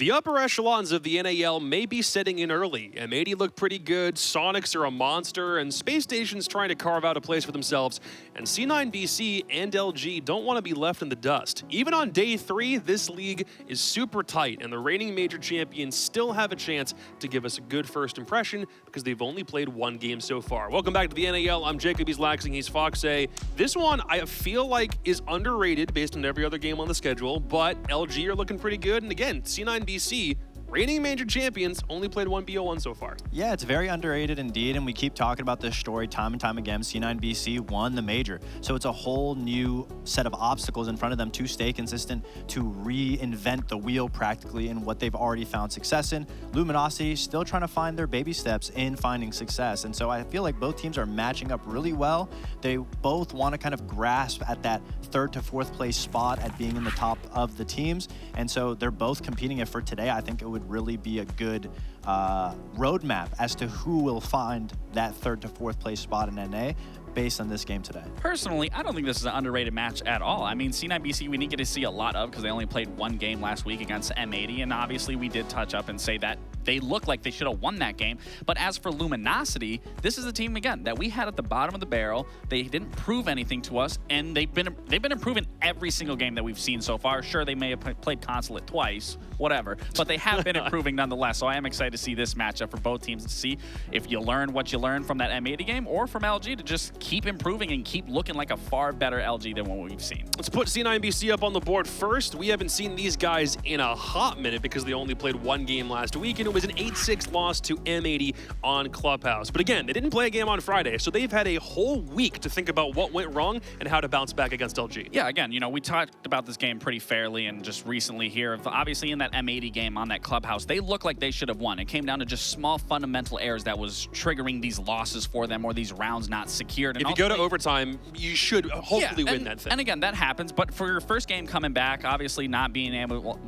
The upper echelons of the NAL may be setting in early. M80 look pretty good, Sonics are a monster, and Space Station's trying to carve out a place for themselves, and C9BC and LG don't want to be left in the dust. Even on day 3, this league is super tight, and the reigning major champions still have a chance to give us a good first impression because they've only played 1 game so far. Welcome back to the NAL. I'm Jacob, he's Laxing, he's Foxay. This one I feel like is underrated based on every other game on the schedule, but LG are looking pretty good, and again, C9BC, reigning major champions, only played 1 BO1 so far. Yeah, it's very underrated indeed, and we keep talking about this story time and time again. C9BC won the major, so it's a whole new set of obstacles in front of them to stay consistent, to reinvent the wheel practically in what they've already found success in. Luminosity still trying to find their baby steps in finding success, and so I feel like both teams are matching up really well. They both want to kind of grasp at that 3rd to 4th place spot at being in the top of the teams, and so they're both competing. It for today, I think it would really be a good roadmap as to who will find that 3rd to 4th place spot in NA based on this game today. Personally, I don't think this is an underrated match at all. I mean, C9BC we didn't get to see a lot of because they only played 1 game last week against M80, and obviously we did touch up and say that they look like they should have won that game. But as for Luminosity, this is a team, again, that we had at the bottom of the barrel. They didn't prove anything to us, and they've been improving every single game that we've seen so far. Sure, they may have played Consulate twice, whatever, but they have been improving nonetheless. So I am excited to see this matchup for both teams, to see if you learn what you learned from that M80 game or from LG to just keep improving and keep looking like a far better LG than what we've seen. Let's put C9BC up on the board first. We haven't seen these guys in a hot minute because they only played 1 game last week, and it was an 8-6 loss to M80 on Clubhouse. But again, they didn't play a game on Friday, so they've had a whole week to think about what went wrong and how to bounce back against LG. Yeah, again, you know, we talked about this game pretty fairly and just recently here. Obviously, in that M80 game on that Clubhouse, they looked like they should have won. It came down to just small fundamental errors that was triggering these losses for them or these rounds not secured. And if you go to overtime, you should hopefully win that thing. And again, that happens. But for your first game coming back, obviously not being able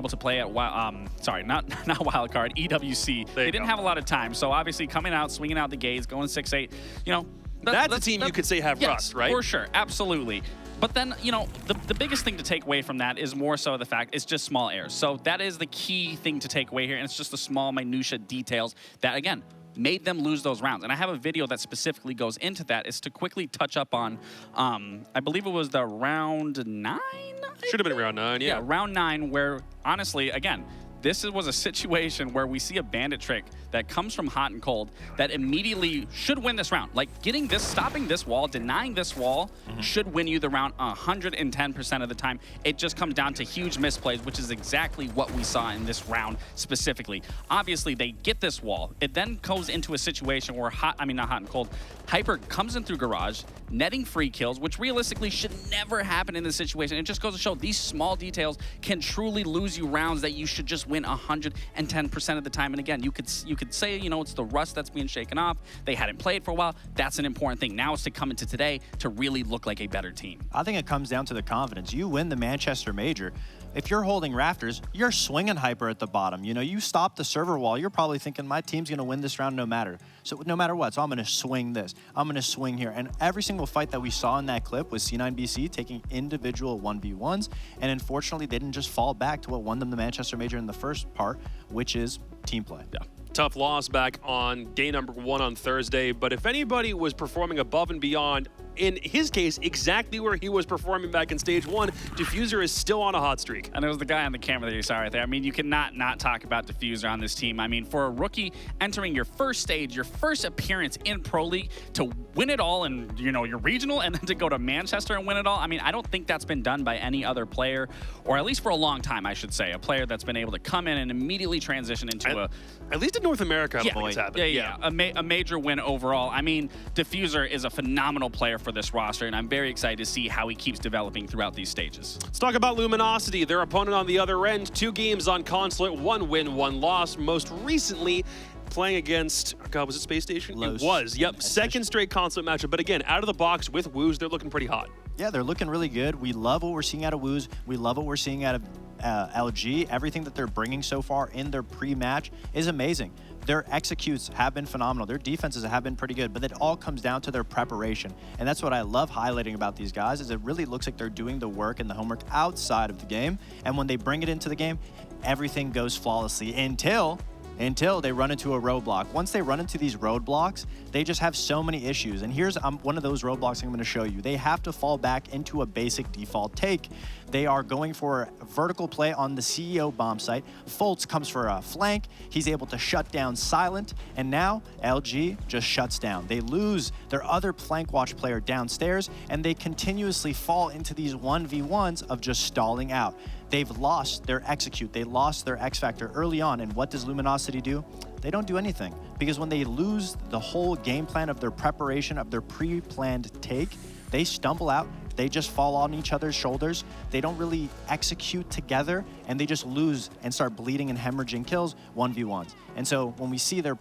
to play at not wild card, EWC. They didn't have a lot of time. So obviously coming out, swinging out the gates, going 6-8, you know. That's a team you could say have rust, right? For sure, absolutely. But then, you know, the biggest thing to take away from that is more so the fact it's just small errors. So that is the key thing to take away here, and it's just the small minutia details that, again, made them lose those rounds. And I have a video that specifically goes into that. Is to quickly touch up on, I believe it was the round 9? Should have been round 9, yeah. Yeah, round 9, where, honestly, again, this was a situation where we see a bandit trick that comes from hot and cold that immediately should win this round. Like stopping this wall, denying this wall should win you the round 110% of the time. It just comes down to huge misplays, which is exactly what we saw in this round specifically. Obviously, they get this wall. It then goes into a situation where not hot and cold, Hyper comes in through garage, netting free kills, which realistically should never happen in this situation. It just goes to show these small details can truly lose you rounds that you should just win 110% of the time. And again, you could say, you know, it's the rust that's being shaken off. They hadn't played for a while. That's an important thing. Now it's to come into today to really look like a better team. I think it comes down to the confidence. You win the Manchester Major. If you're holding rafters, you're swinging Hyper at the bottom. You know, you stop the server wall, you're probably thinking, my team's going to win this round no matter what. So I'm going to swing this. I'm going to swing here. And every single fight that we saw in that clip was C9BC taking individual 1v1s. And unfortunately, they didn't just fall back to what won them the Manchester Major in the first part, which is team play. Yeah. Tough loss back on game number 1 on Thursday, but if anybody was performing above and beyond, in his case, exactly where he was performing back in stage 1, Diffuser is still on a hot streak. And it was the guy on the camera that you saw right there. I mean, you cannot not talk about Diffuser on this team. I mean, for a rookie entering your first stage, your first appearance in Pro League, to win it all in, you know, your regional, and then to go to Manchester and win it all, I mean, I don't think that's been done by any other player, or at least for a long time, I should say. A player that's been able to come in and immediately transition into at least in North America, I don't think it's happened. Yeah. A major win overall. I mean, Diffuser is a phenomenal player for this roster, and I'm very excited to see how he keeps developing throughout these stages. Let's talk about Luminosity. Their opponent on the other end, 2 games on Consulate, 1 win, 1 loss. Most recently, playing against, God, was it Space Station? Los. It was, yep. Second straight Consulate matchup. But again, out of the box with Woos, they're looking pretty hot. Yeah, they're looking really good. We love what we're seeing out of Woos. We love what we're seeing out of LG. Everything that they're bringing so far in their pre-match is amazing. Their executes have been phenomenal. Their defenses have been pretty good, but it all comes down to their preparation. And that's what I love highlighting about these guys, is it really looks like they're doing the work and the homework outside of the game. And when they bring it into the game, everything goes flawlessly until they run into a roadblock. Once they run into these roadblocks, they just have so many issues. And here's one of those roadblocks I'm going to show you. They have to fall back into a basic default take. They are going for a vertical play on the CEO bomb site. Fultz comes for a flank. He's able to shut down Silent. And now LG just shuts down. They lose their other flank watch player downstairs, and they continuously fall into these 1v1s of just stalling out. They've lost their execute. They lost their X factor early on. And what does Luminosity do? They don't do anything, because when they lose the whole game plan of their preparation, of their pre-planned take, they stumble out. They just fall on each other's shoulders. They don't really execute together, and they just lose and start bleeding and hemorrhaging kills 1v1s. And so when we see their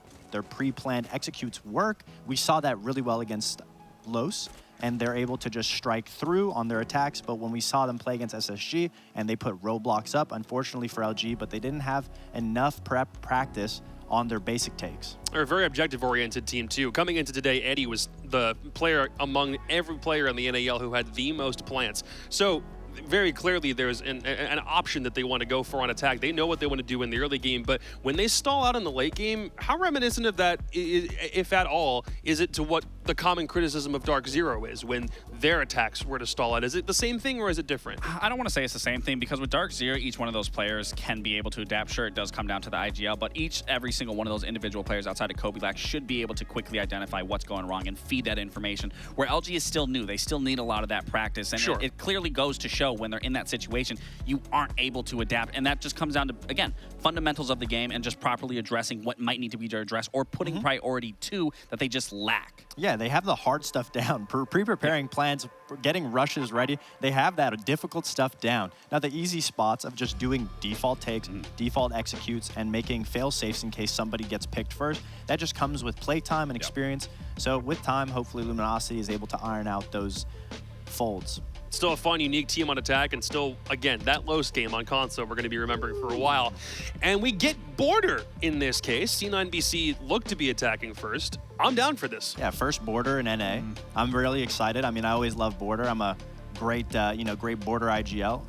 pre-planned executes work, we saw that really well against Los, and they're able to just strike through on their attacks. But when we saw them play against SSG and they put roadblocks up, unfortunately for LG, but they didn't have enough practice on their basic takes. They're a very objective-oriented team, too. Coming into today, Eddie was the player among every player in the NAL who had the most plants. So very clearly there's an option that they want to go for on attack. They know what they want to do in the early game, but when they stall out in the late game, how reminiscent of that, if at all, is it to what the common criticism of Dark Zero is when their attacks were to stall out? Is it the same thing or is it different? I don't want to say it's the same thing, because with Dark Zero, each one of those players can be able to adapt. Sure, it does come down to the IGL, but every single one of those individual players outside of Kobe Black should be able to quickly identify what's going wrong and feed that information, where LG is still new. They still need a lot of that practice, and sure, it clearly goes to show when they're in that situation, you aren't able to adapt, and that just comes down to, again, fundamentals of the game and just properly addressing what might need to be addressed, or putting priority to that they just lack. Yeah, they have the hard stuff down. Pre-preparing plans, getting rushes ready, they have that difficult stuff down. Now, the easy spots of just doing default takes, default executes, and making fail-safes in case somebody gets picked first, that just comes with playtime and experience. So with time, hopefully Luminosity is able to iron out those folds. Still a fun, unique team on attack, and still, again, that Los game on console we're going to be remembering for a while. And we get Border in this case. C9BC look to be attacking first. I'm down for this. Yeah, first Border in NA. I'm really excited. I mean, I always love Border. I'm a great, great Border IGL.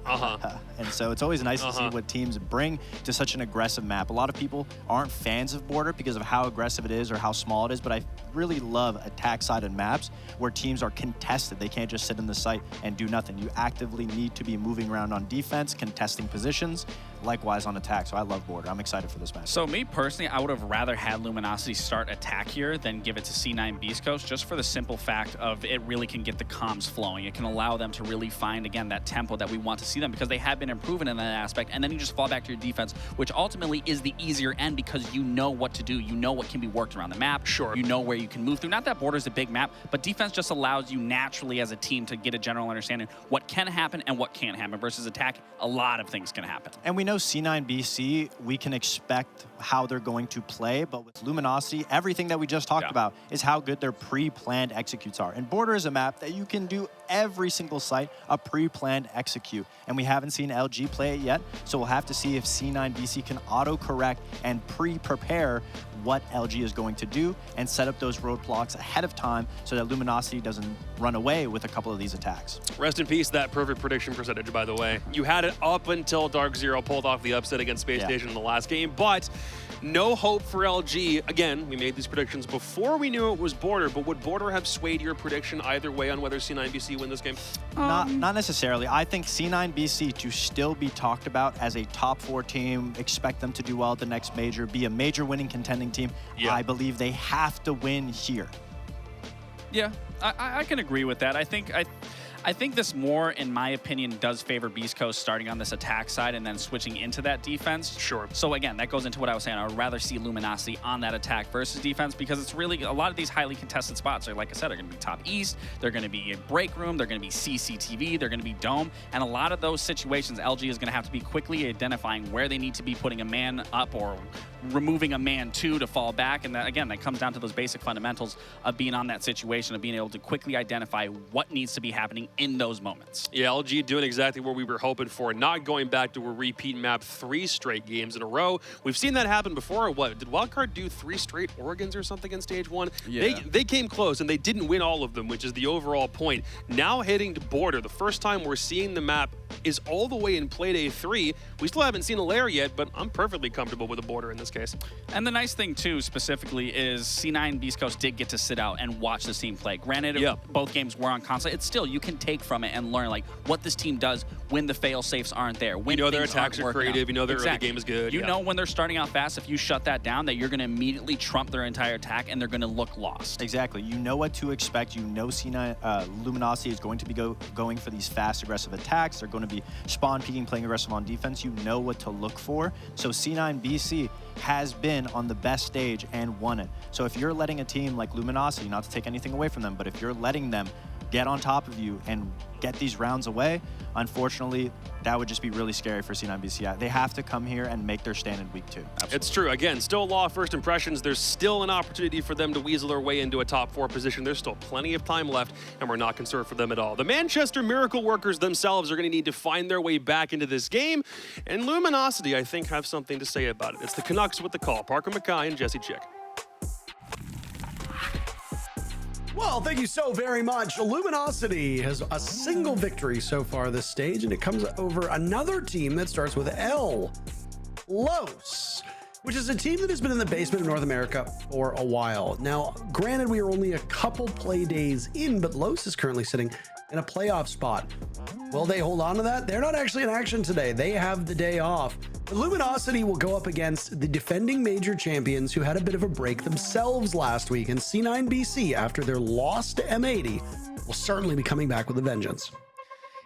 And so it's always nice to see what teams bring to such an aggressive map. A lot of people aren't fans of Border because of how aggressive it is or how small it is, but I really love attack-sided maps where teams are contested. They can't just sit in the site and do nothing. You actively need to be moving around on defense, contesting positions, likewise on attack. So I love Border. I'm excited for this match. So me personally, I would have rather had Luminosity start attack here than give it to C9 Beastcoast, just for the simple fact of it really can get the comms flowing. It can allow them to really find, again, that tempo that we want to see them, because they have been improving in that aspect, and then you just fall back to your defense, which ultimately is the easier end because you know what to do. You know what can be worked around the map. Sure. You know where you can move through. Not that Border is a big map, but defense just allows you naturally as a team to get a general understanding what can happen and what can't happen, versus attack, a lot of things can happen. And we know C9BC, we can expect how they're going to play, but with Luminosity, everything that we just talked about is how good their pre-planned executes are. And Border is a map that you can do every single site a pre-planned execute. And we haven't seen LG play it yet, so we'll have to see if C9BC can auto-correct and pre-prepare what LG is going to do and set up those roadblocks ahead of time so that Luminosity doesn't run away with a couple of these attacks. Rest in peace, that perfect prediction percentage, by the way. You had it up until Dark Zero pulled off the upset against Space Station in the last game, but no hope for LG. Again, we made these predictions before we knew it was Border, but would Border have swayed your prediction either way on whether C9BC win this game? Not necessarily. I think C9BC to still be talked about as a top 4 team, expect them to do well at the next major, be a major winning contending team. I believe they have to win here. Yeah, I can agree with that. I think this more, in my opinion, does favor Beast Coast starting on this attack side and then switching into that defense. Sure. So again, that goes into what I was saying. I would rather see Luminosity on that attack versus defense, because it's really a lot of these highly contested spots are, like I said, are going to be top east. They're going to be in break room. They're going to be CCTV. They're going to be dome. And a lot of those situations, LG is going to have to be quickly identifying where they need to be putting a man up or removing a man to fall back. And that, again, that comes down to those basic fundamentals of being on that situation, of being able to quickly identify what needs to be happening in those moments. Yeah, LG doing exactly what we were hoping for, not going back to a repeat map 3 straight games in a row. We've seen that happen before. What, did Wildcard do 3 straight Oregons or something in stage 1? Yeah. They came close, and they didn't win all of them, which is the overall point. Now heading to Border, the first time we're seeing the map is all the way in Play Day 3. We still haven't seen a lair yet, but I'm perfectly comfortable with a Border in this case. And the nice thing, too, specifically, is C9 Beastcoast did get to sit out and watch this team play. Granted, both games were on console. It's still, you can take from it and learn, like, what this team does when the fail-safes aren't there. When you know their attacks are creative. You know their early game is good. You know when they're starting out fast, if you shut that down, that you're going to immediately trump their entire attack, and they're going to look lost. Exactly. You know what to expect. You know C9 Luminosity is going to be going for these fast, aggressive attacks. They're going to be spawn peeking, playing aggressive on defense. You know what to look for. So C9 BC has been on the best stage and won it. So if you're letting a team like Luminosity, not to take anything away from them, but if you're letting them get on top of you and get these rounds away, unfortunately, that would just be really scary for C9 BC. They have to come here and make their stand in week 2. Absolutely. It's true. Again, still law of first impressions. There's still an opportunity for them to weasel their way into a top 4 position. There's still plenty of time left, and we're not concerned for them at all. The Manchester Miracle Workers themselves are going to need to find their way back into this game, and Luminosity, I think, have something to say about it. It's the Canucks with the call. Parker Mackay and Jesse Chick. Well, thank you so very much. Luminosity has a single victory so far this stage, and it comes over another team that starts with L. Los, which is a team that has been in the basement of North America for a while. Now, granted, we are only a couple play days in, but Los is currently sitting in a playoff spot. Will they hold on to that? They're not actually in action today. They have the day off. The Luminosity will go up against the defending major champions who had a bit of a break themselves last week, and C9 BC, after their loss to M80, will certainly be coming back with a vengeance.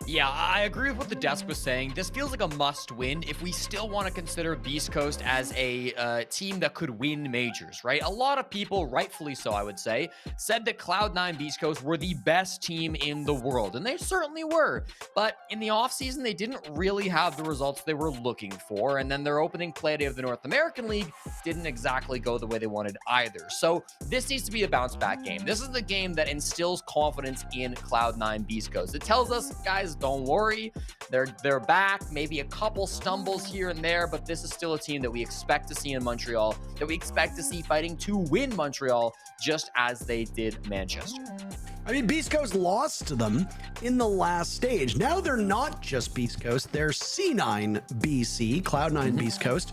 Yeah, I agree with what the desk was saying. This feels like a must-win if we still want to consider Beast Coast as a team that could win majors, right? A lot of people, rightfully so, I would say, said that Cloud9 Beastcoast were the best team in the world, and they certainly were. But in the offseason, they didn't really have the results they were looking for, and then their opening play day of the North American League didn't exactly go the way they wanted either. So this needs to be a bounce-back game. This is the game that instills confidence in Cloud9 Beastcoast. It tells us, guys, don't worry, they're back. Maybe a couple stumbles here and there, but this is still a team that we expect to see in Montreal, that we expect to see fighting to win Montreal, just as they did Manchester. I mean, Beast Coast lost to them in the last stage. Now they're not just Beast Coast, they're C9 BC, Cloud9 Beast Coast.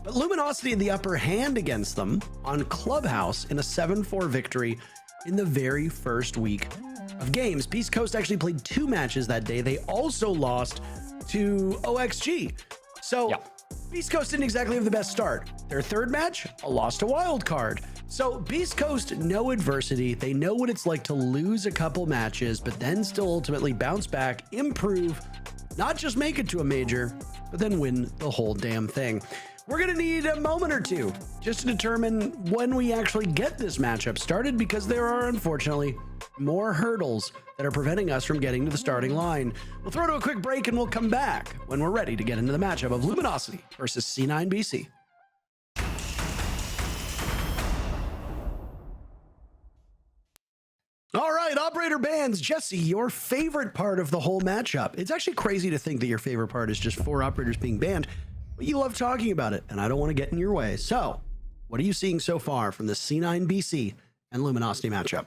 But Luminosity had the upper hand against them on Clubhouse in a 7-4 victory in the very first week of games. Beast Coast actually played 2 matches that day. They also lost to OXG. So Beast Coast didn't exactly have the best start. Their third match, a loss to Wildcard. So Beast Coast know adversity. They know what it's like to lose a couple matches, but then still ultimately bounce back, improve, not just make it to a major, but then win the whole damn thing. We're going to need a moment or two just to determine when we actually get this matchup started, because there are, unfortunately, more hurdles that are preventing us from getting to the starting line. We'll throw to a quick break and we'll come back when we're ready to get into the matchup of Luminosity versus C9 BC. All right, operator bands. Jesse, your favorite part of the whole matchup. It's actually crazy to think that your favorite part is just 4 operators being banned, but you love talking about it, and I don't want to get in your way. So, what are you seeing so far from the C9 BC and Luminosity matchup?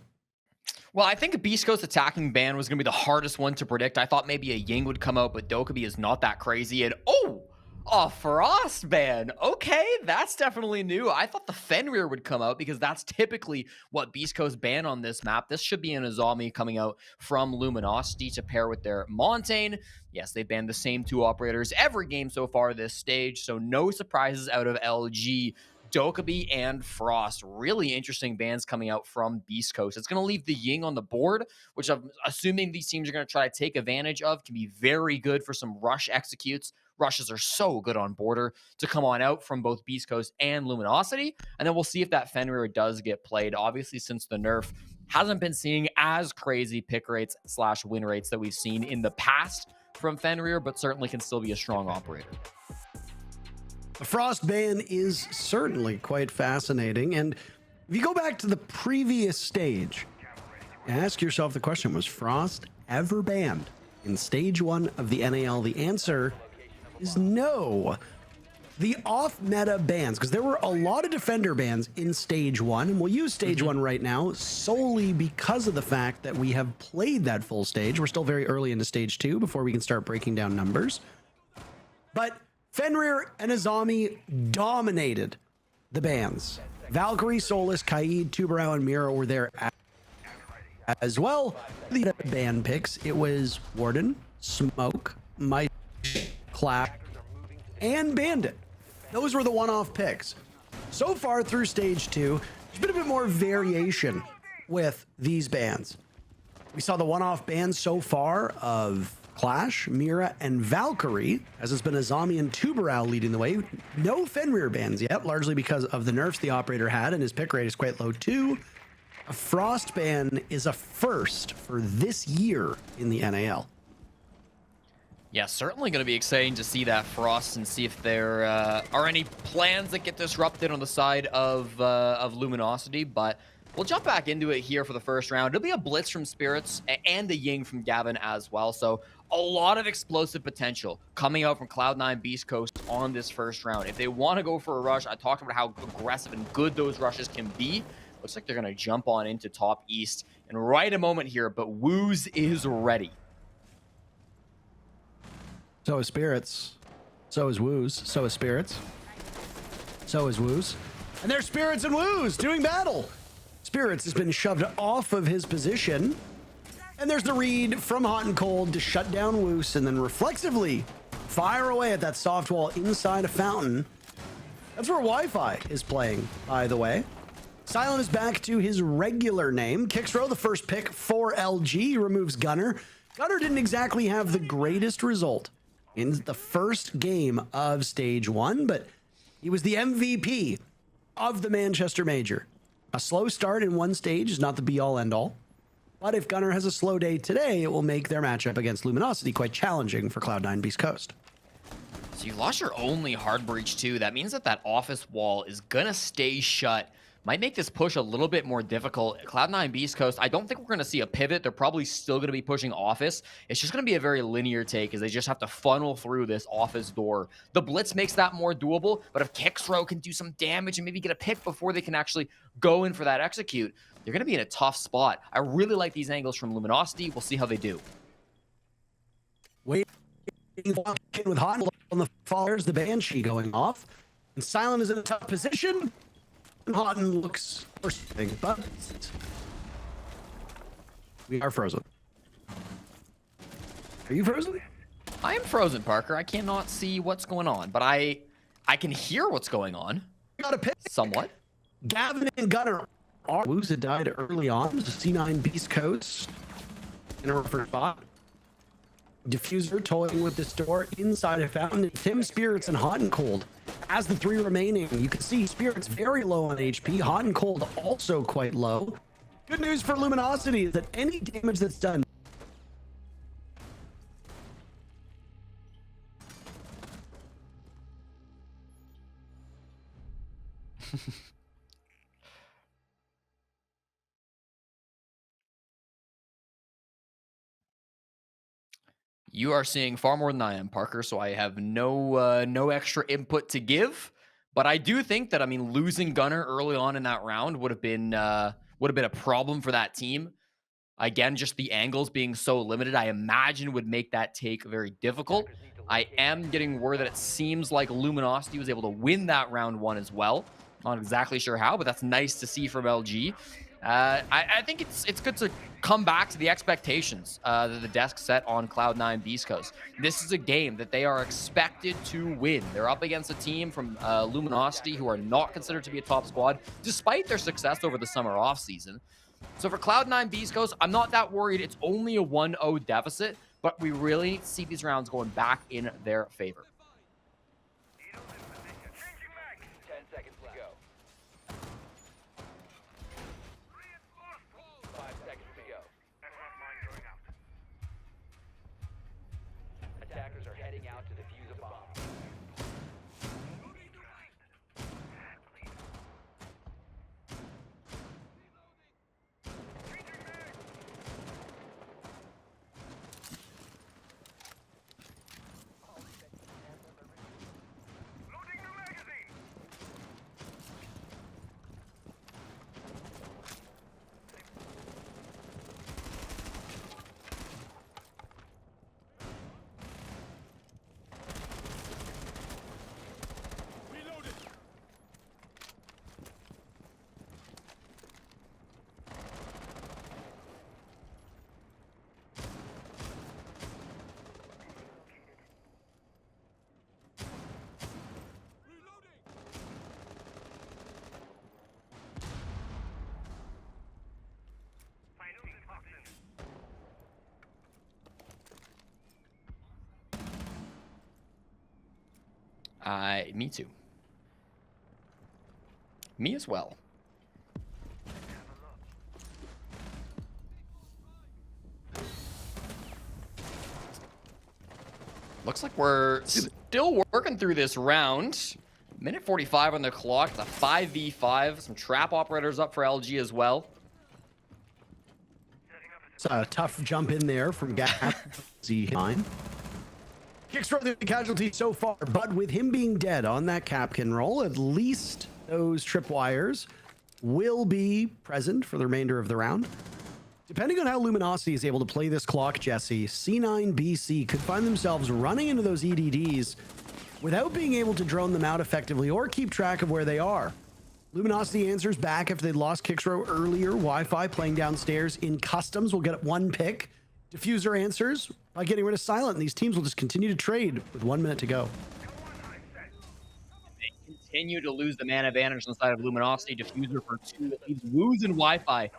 Well, I think a Beast Coast attacking ban was going to be the hardest one to predict. I thought maybe a Ying would come out, but Dokkaebi is not that crazy. And a Frost ban. Okay, that's definitely new. I thought the Fenrir would come out because that's typically what Beast Coast ban on this map. This should be an Azami coming out from Luminosity to pair with their Montaigne. Yes, they banned the same 2 operators every game so far this stage, so no surprises out of LG. Dokkaebi and Frost. Really interesting bans coming out from Beast Coast. It's going to leave the Ying on the board, which I'm assuming these teams are going to try to take advantage of. Can be very good for some rush executes. Rushes are so good on border to come on out from both Beast Coast and Luminosity. And then we'll see if that Fenrir does get played. Obviously, since the nerf hasn't been seeing as crazy pick rates / win rates that we've seen in the past from Fenrir, but certainly can still be a strong operator. The Frost ban is certainly quite fascinating. And if you go back to the previous stage, ask yourself the question, was Frost ever banned in stage 1 of the NAL? The answer is no. The off-meta bans, because there were a lot of defender bans in stage 1, and we'll use stage 1 right now solely because of the fact that we have played that full stage. We're still very early into stage 2 before we can start breaking down numbers. But Fenrir and Azami dominated the bans. Valkyrie, Solus, Kaid, Tubarão, and Mira were there as well. The ban picks, it was Warden, Smoke, Mice, Clap, and Bandit. Those were the one-off picks. So far through stage 2, there's been a bit more variation with these bans. We saw the one-off bans so far of Clash, Mira, and Valkyrie, as it's been Azami and Tubarão leading the way. No Fenrir bans yet, largely because of the nerfs the operator had, and his pick rate is quite low too. A Frost ban is a first for this year in the NAL. Yeah, certainly going to be exciting to see that Frost and see if there are any plans that get disrupted on the side of Luminosity, but we'll jump back into it here for the first round. It'll be a Blitz from Spirits and a Ying from Gavin as well, so a lot of explosive potential coming out from Cloud9 Beastcoast on this first round. If they want to go for a rush, I talked about how aggressive and good those rushes can be. Looks like they're going to jump on into top east in right a moment here, but Woos is ready. So is Spirits. So is Woos. So is Spirits. So is Woos. And there's Spirits and Woos doing battle. Spirits has been shoved off of his position. And there's the read from Hot and Cold to shut down Woos and then reflexively fire away at that soft wall inside a fountain. That's where Wi-Fi is playing, by the way. Silent is back to his regular name. Kixrow, the first pick for LG, removes Gunner. Gunner didn't exactly have the greatest result in the first game of stage 1, but he was the MVP of the Manchester Major. A slow start in one stage is not the be-all, end-all, but if Gunner has a slow day today, it will make their matchup against Luminosity quite challenging for Cloud9 Beastcoast. So you lost your only hard breach too. That means that that office wall is gonna stay shut. Might make this push a little bit more difficult. Cloud9 Beastcoast, I don't think we're going to see a pivot. They're probably still going to be pushing office. It's just going to be a very linear take as they just have to funnel through this office door. The Blitz makes that more doable, but if Kixrow can do some damage and maybe get a pick before they can actually go in for that execute, they're going to be in a tough spot. I really like these angles from Luminosity. We'll see how they do. Waiting with Hot on the followers, the Banshee going off. And Silent is in a tough position. Houghton looks for something, but we are frozen. Are you frozen? I am frozen, Parker. I cannot see what's going on, but I can hear what's going on. Got a pick. Somewhat. Gavin and Gunner are Woos that died early on. C9 Beastcoast in a first spot. Diffuser toying with this door inside a fountain. Tim, Spirits, and Hot and Cold as the three remaining. You can see Spirits very low on HP. Hot and Cold also quite low. Good news for Luminosity is that any damage that's done You are seeing far more than I am, Parker, so I have no extra input to give. But I do think that, I mean, losing Gunner early on in that round would have been a problem for that team. Again, just the angles being so limited, I imagine would make that take very difficult. I am getting word that it seems like Luminosity was able to win that round 1 as well. Not exactly sure how, but that's nice to see from LG. I think it's good to come back to the expectations that the desk set on Cloud9 Beastcoast. This is a game that they are expected to win. They're up against a team from Luminosity who are not considered to be a top squad, despite their success over the summer offseason. So for Cloud9 Beastcoast, I'm not that worried. It's only a 1-0 deficit, but we really need to see these rounds going back in their favor. 10 seconds to go. 5 seconds to go. Attackers are heading out to defuse a bomb. Me too. Me as well. Looks like we're still working through this round. Minute 45 on the clock. The 5v5. Some trap operators up for LG as well. It's a tough jump in there from Gap. Z9. Kicks from the casualty so far, but with him being dead on that Capkin roll, at least those tripwires will be present for the remainder of the round. Depending on how Luminosity is able to play this clock, Jesse, C9 BC could find themselves running into those EDDs without being able to drone them out effectively or keep track of where they are. Luminosity answers back after they'd lost Kicksrow earlier. Wi-Fi playing downstairs in customs will get one pick. Diffuser answers by getting rid of Silent, and these teams will just continue to trade with 1 minute to go. They continue to lose the man advantage on the side of Luminosity. Diffuser for 2. It leaves Woos and Wi-Fi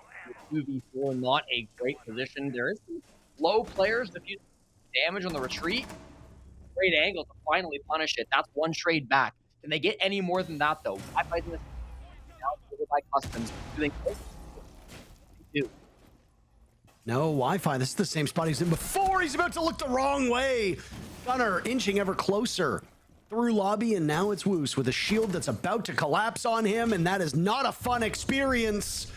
with 2v4. Not a great position. There is some low players. Diffuser damage on the retreat. Great angle to finally punish it. That's one trade back. Can they get any more than that, though? Wi-Fi's in this now by customs. Do they do? No, Wi-Fi. This is the same spot he's in before. He's about to look the wrong way. Gunner inching ever closer through lobby, and now it's Woos with a shield that's about to collapse on him, and that is not a fun experience.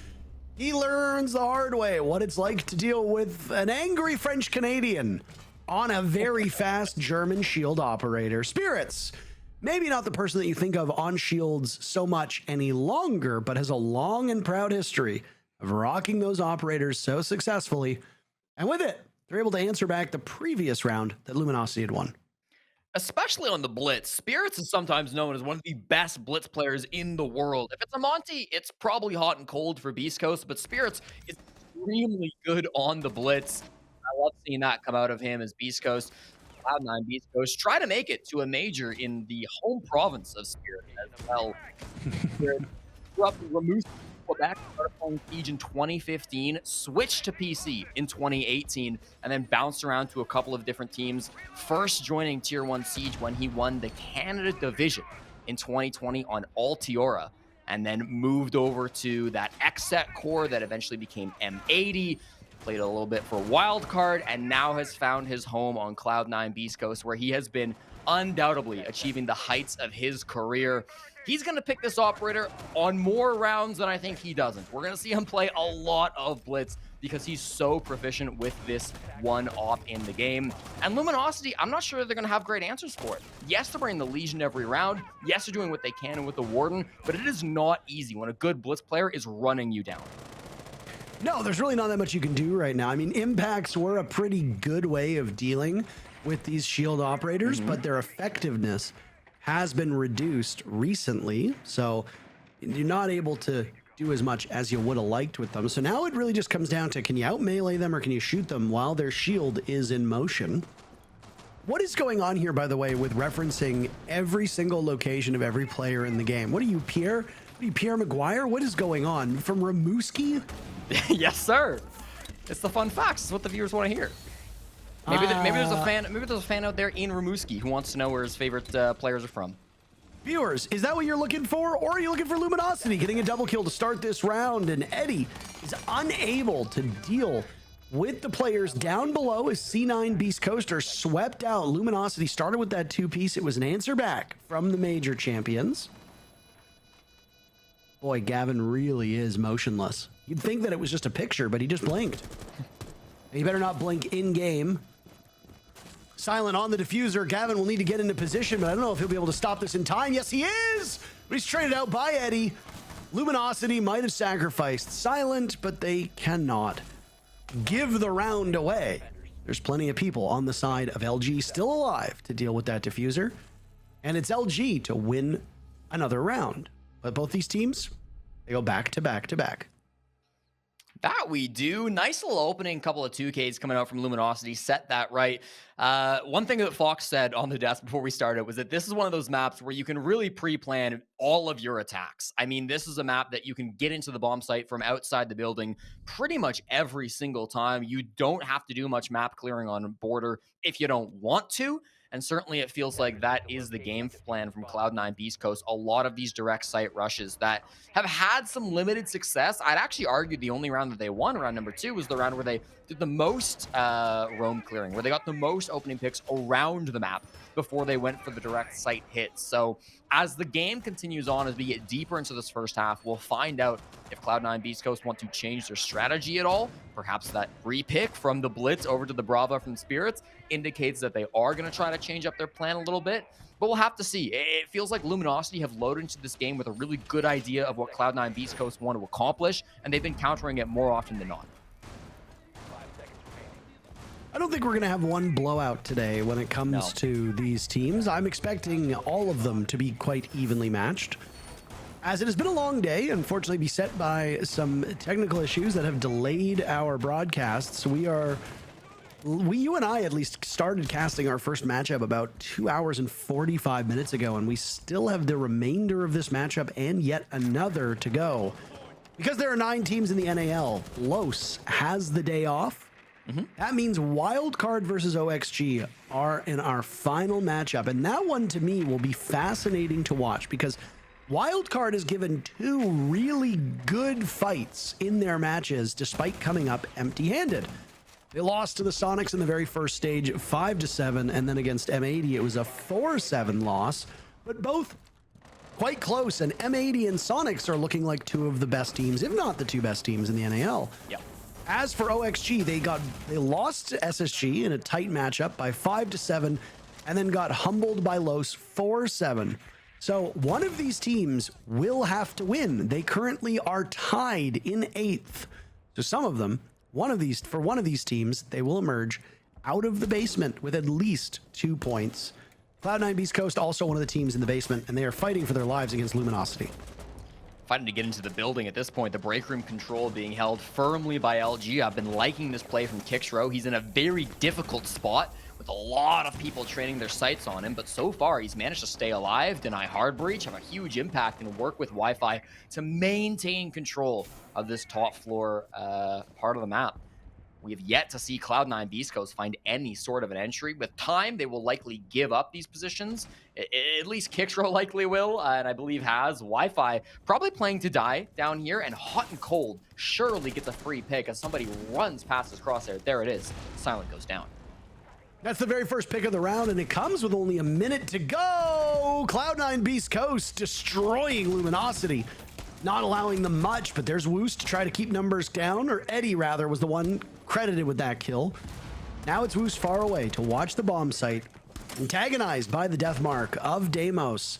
He learns the hard way what it's like to deal with an angry French Canadian on a very fast German shield operator. Spirits, maybe not the person that you think of on shields so much any longer, but has a long and proud history of rocking those operators so successfully. And with it, they're able to answer back the previous round that Luminosity had won. Especially on the Blitz, Spirits is sometimes known as one of the best Blitz players in the world. If it's a Monty, it's probably hot and cold for Beast Coast, but Spirits is extremely good on the Blitz. I love seeing that come out of him as Beast Coast. Cloud9 Beastcoast try to make it to a major in the home province of Spirit as well. Spirit grew up in Rimouski, Quebec, started playing Siege in 2015, switched to PC in 2018, and then bounced around to a couple of different teams, first joining Tier 1 Siege when he won the Canada Division in 2020 on Altiora, and then moved over to that XSET core that eventually became M80, played a little bit for Wildcard, and now has found his home on Cloud9 Beastcoast, where he has been undoubtedly achieving the heights of his career. He's going to pick this operator on more rounds than I think he doesn't. We're going to see him play a lot of Blitz because he's so proficient with this one op in the game. And Luminosity, I'm not sure they're going to have great answers for it. Yes, they're bringing the Legion every round. Yes, they're doing what they can with the Warden, but it is not easy when a good Blitz player is running you down. No, there's really not that much you can do right now. I mean, impacts were a pretty good way of dealing with these shield operators, but their effectiveness has been reduced recently. So you're not able to do as much as you would have liked with them. So now it really just comes down to, can you out melee them or can you shoot them while their shield is in motion? What is going on here, by the way, with referencing every single location of every player in the game? What are you, Pierre? What are you, Pierre Maguire? What is going on? From Rimouski? Yes, sir. It's the fun facts. It's what the viewers want to hear. Maybe there's a fan. Maybe there's a fan out there in Rimouski who wants to know where his favorite players are from. Viewers, is that what you're looking for? Or are you looking for Luminosity getting a double kill to start this round? And Eddie is unable to deal with the players down below as C9 Beastcoast are swept out. Luminosity started with that two-piece. It was an answer back from the major champions. Boy, Gavin really is motionless. You'd think that it was just a picture, but he just blinked. He better not blink in-game. Silent on the diffuser. Gavin will need to get into position, but I don't know if he'll be able to stop this in time. Yes, he is! But he's traded out by Eddie. Luminosity might have sacrificed Silent, but they cannot give the round away. There's plenty of people on the side of LG still alive to deal with that diffuser. And it's LG to win another round. But both these teams, they go back to back to back. That we do. Nice little opening, couple of 2Ks coming out from Luminosity. Set that right. One thing that Fox said on the desk before we started was that this is one of those maps where you can really pre-plan all of your attacks. I mean, this is a map that you can get into the bomb site from outside the building pretty much every single time. You don't have to do much map clearing on border if you don't want to. And certainly it feels like that is the game plan from Cloud9 Beastcoast. A lot of these direct site rushes that have had some limited success. I'd actually argue the only round that they won, round number 2, was the round where they did the most roam clearing, where they got the most opening picks around the map before they went for the direct site hits. So as the game continues on, as we get deeper into this first half, we'll find out if Cloud9 Beastcoast want to change their strategy at all. Perhaps that repick from the Blitz over to the Brava from Spirits indicates that they are going to try to change up their plan a little bit. But we'll have to see. It feels like Luminosity have loaded into this game with a really good idea of what Cloud9 Beastcoast want to accomplish, and they've been countering it more often than not. I don't think we're going to have one blowout today when it comes to these teams. I'm expecting all of them to be quite evenly matched. As it has been a long day, unfortunately beset by some technical issues that have delayed our broadcasts. You and I at least started casting our first matchup about 2 hours and 45 minutes ago, and we still have the remainder of this matchup and yet another to go. Because there are 9 teams in the NAL, Los has the day off. That means Wildcard versus OXG are in our final matchup. And that one, to me, will be fascinating to watch because Wildcard has given 2 really good fights in their matches despite coming up empty-handed. They lost to the Sonics in the very first stage, 5-7, and then against M80, it was a 4-7 loss, but both quite close. And M80 and Sonics are looking like 2 of the best teams, if not the 2 best teams in the NAL. Yep. As for OXG, they lost to SSG in a tight matchup by 5-7, and then got humbled by Los 4-7. So one of these teams will have to win. They currently are tied in 8th. So some of them, one of these teams, they will emerge out of the basement with at least 2 points. Cloud9 Beastcoast also one of the teams in the basement, and they are fighting for their lives against Luminosity. Fighting to get into the building at this point. The break room control being held firmly by LG. I've been liking this play from Kixro. He's in a very difficult spot with a lot of people training their sights on him, but so far he's managed to stay alive, deny hard breach, have a huge impact, and work with Wi-Fi to maintain control of this top floor part of the map. We have yet to see Cloud9 Beastcoast find any sort of an entry. With time, they will likely give up these positions. At least Kixro likely will, and I believe has. Wi-Fi probably playing to die down here, and Hot and Cold surely gets a free pick as somebody runs past his crosshair. There it is. Silent goes down. That's the very first pick of the round, and it comes with only a minute to go. Cloud9 Beastcoast destroying Luminosity. Not allowing them much, but there's Woos to try to keep numbers down, or Eddie rather was the one credited with that kill. Now it's Woos far away to watch the bomb site, antagonized by the death mark of Deimos.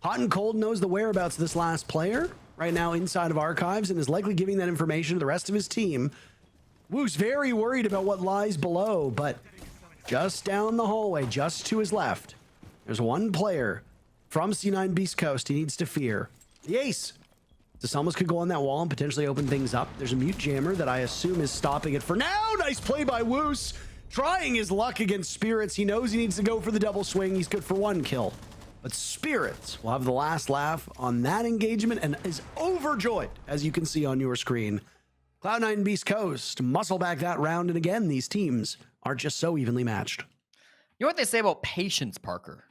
Hot and Cold knows the whereabouts of this last player right now inside of archives and is likely giving that information to the rest of his team. Woos very worried about what lies below, but just down the hallway, just to his left, there's one player from C9 Beastcoast he needs to fear. The Ace. Almost could go on that wall and potentially open things up. There's a mute jammer that I assume is stopping it for now. Nice play by Woos. Trying his luck against Spirits. He knows he needs to go for the double swing. He's good for 1 kill. But Spirits will have the last laugh on that engagement and is overjoyed, as you can see on your screen. Cloud9 Beastcoast muscle back that round, and again, these teams are just so evenly matched. You know what they say about patience, Parker?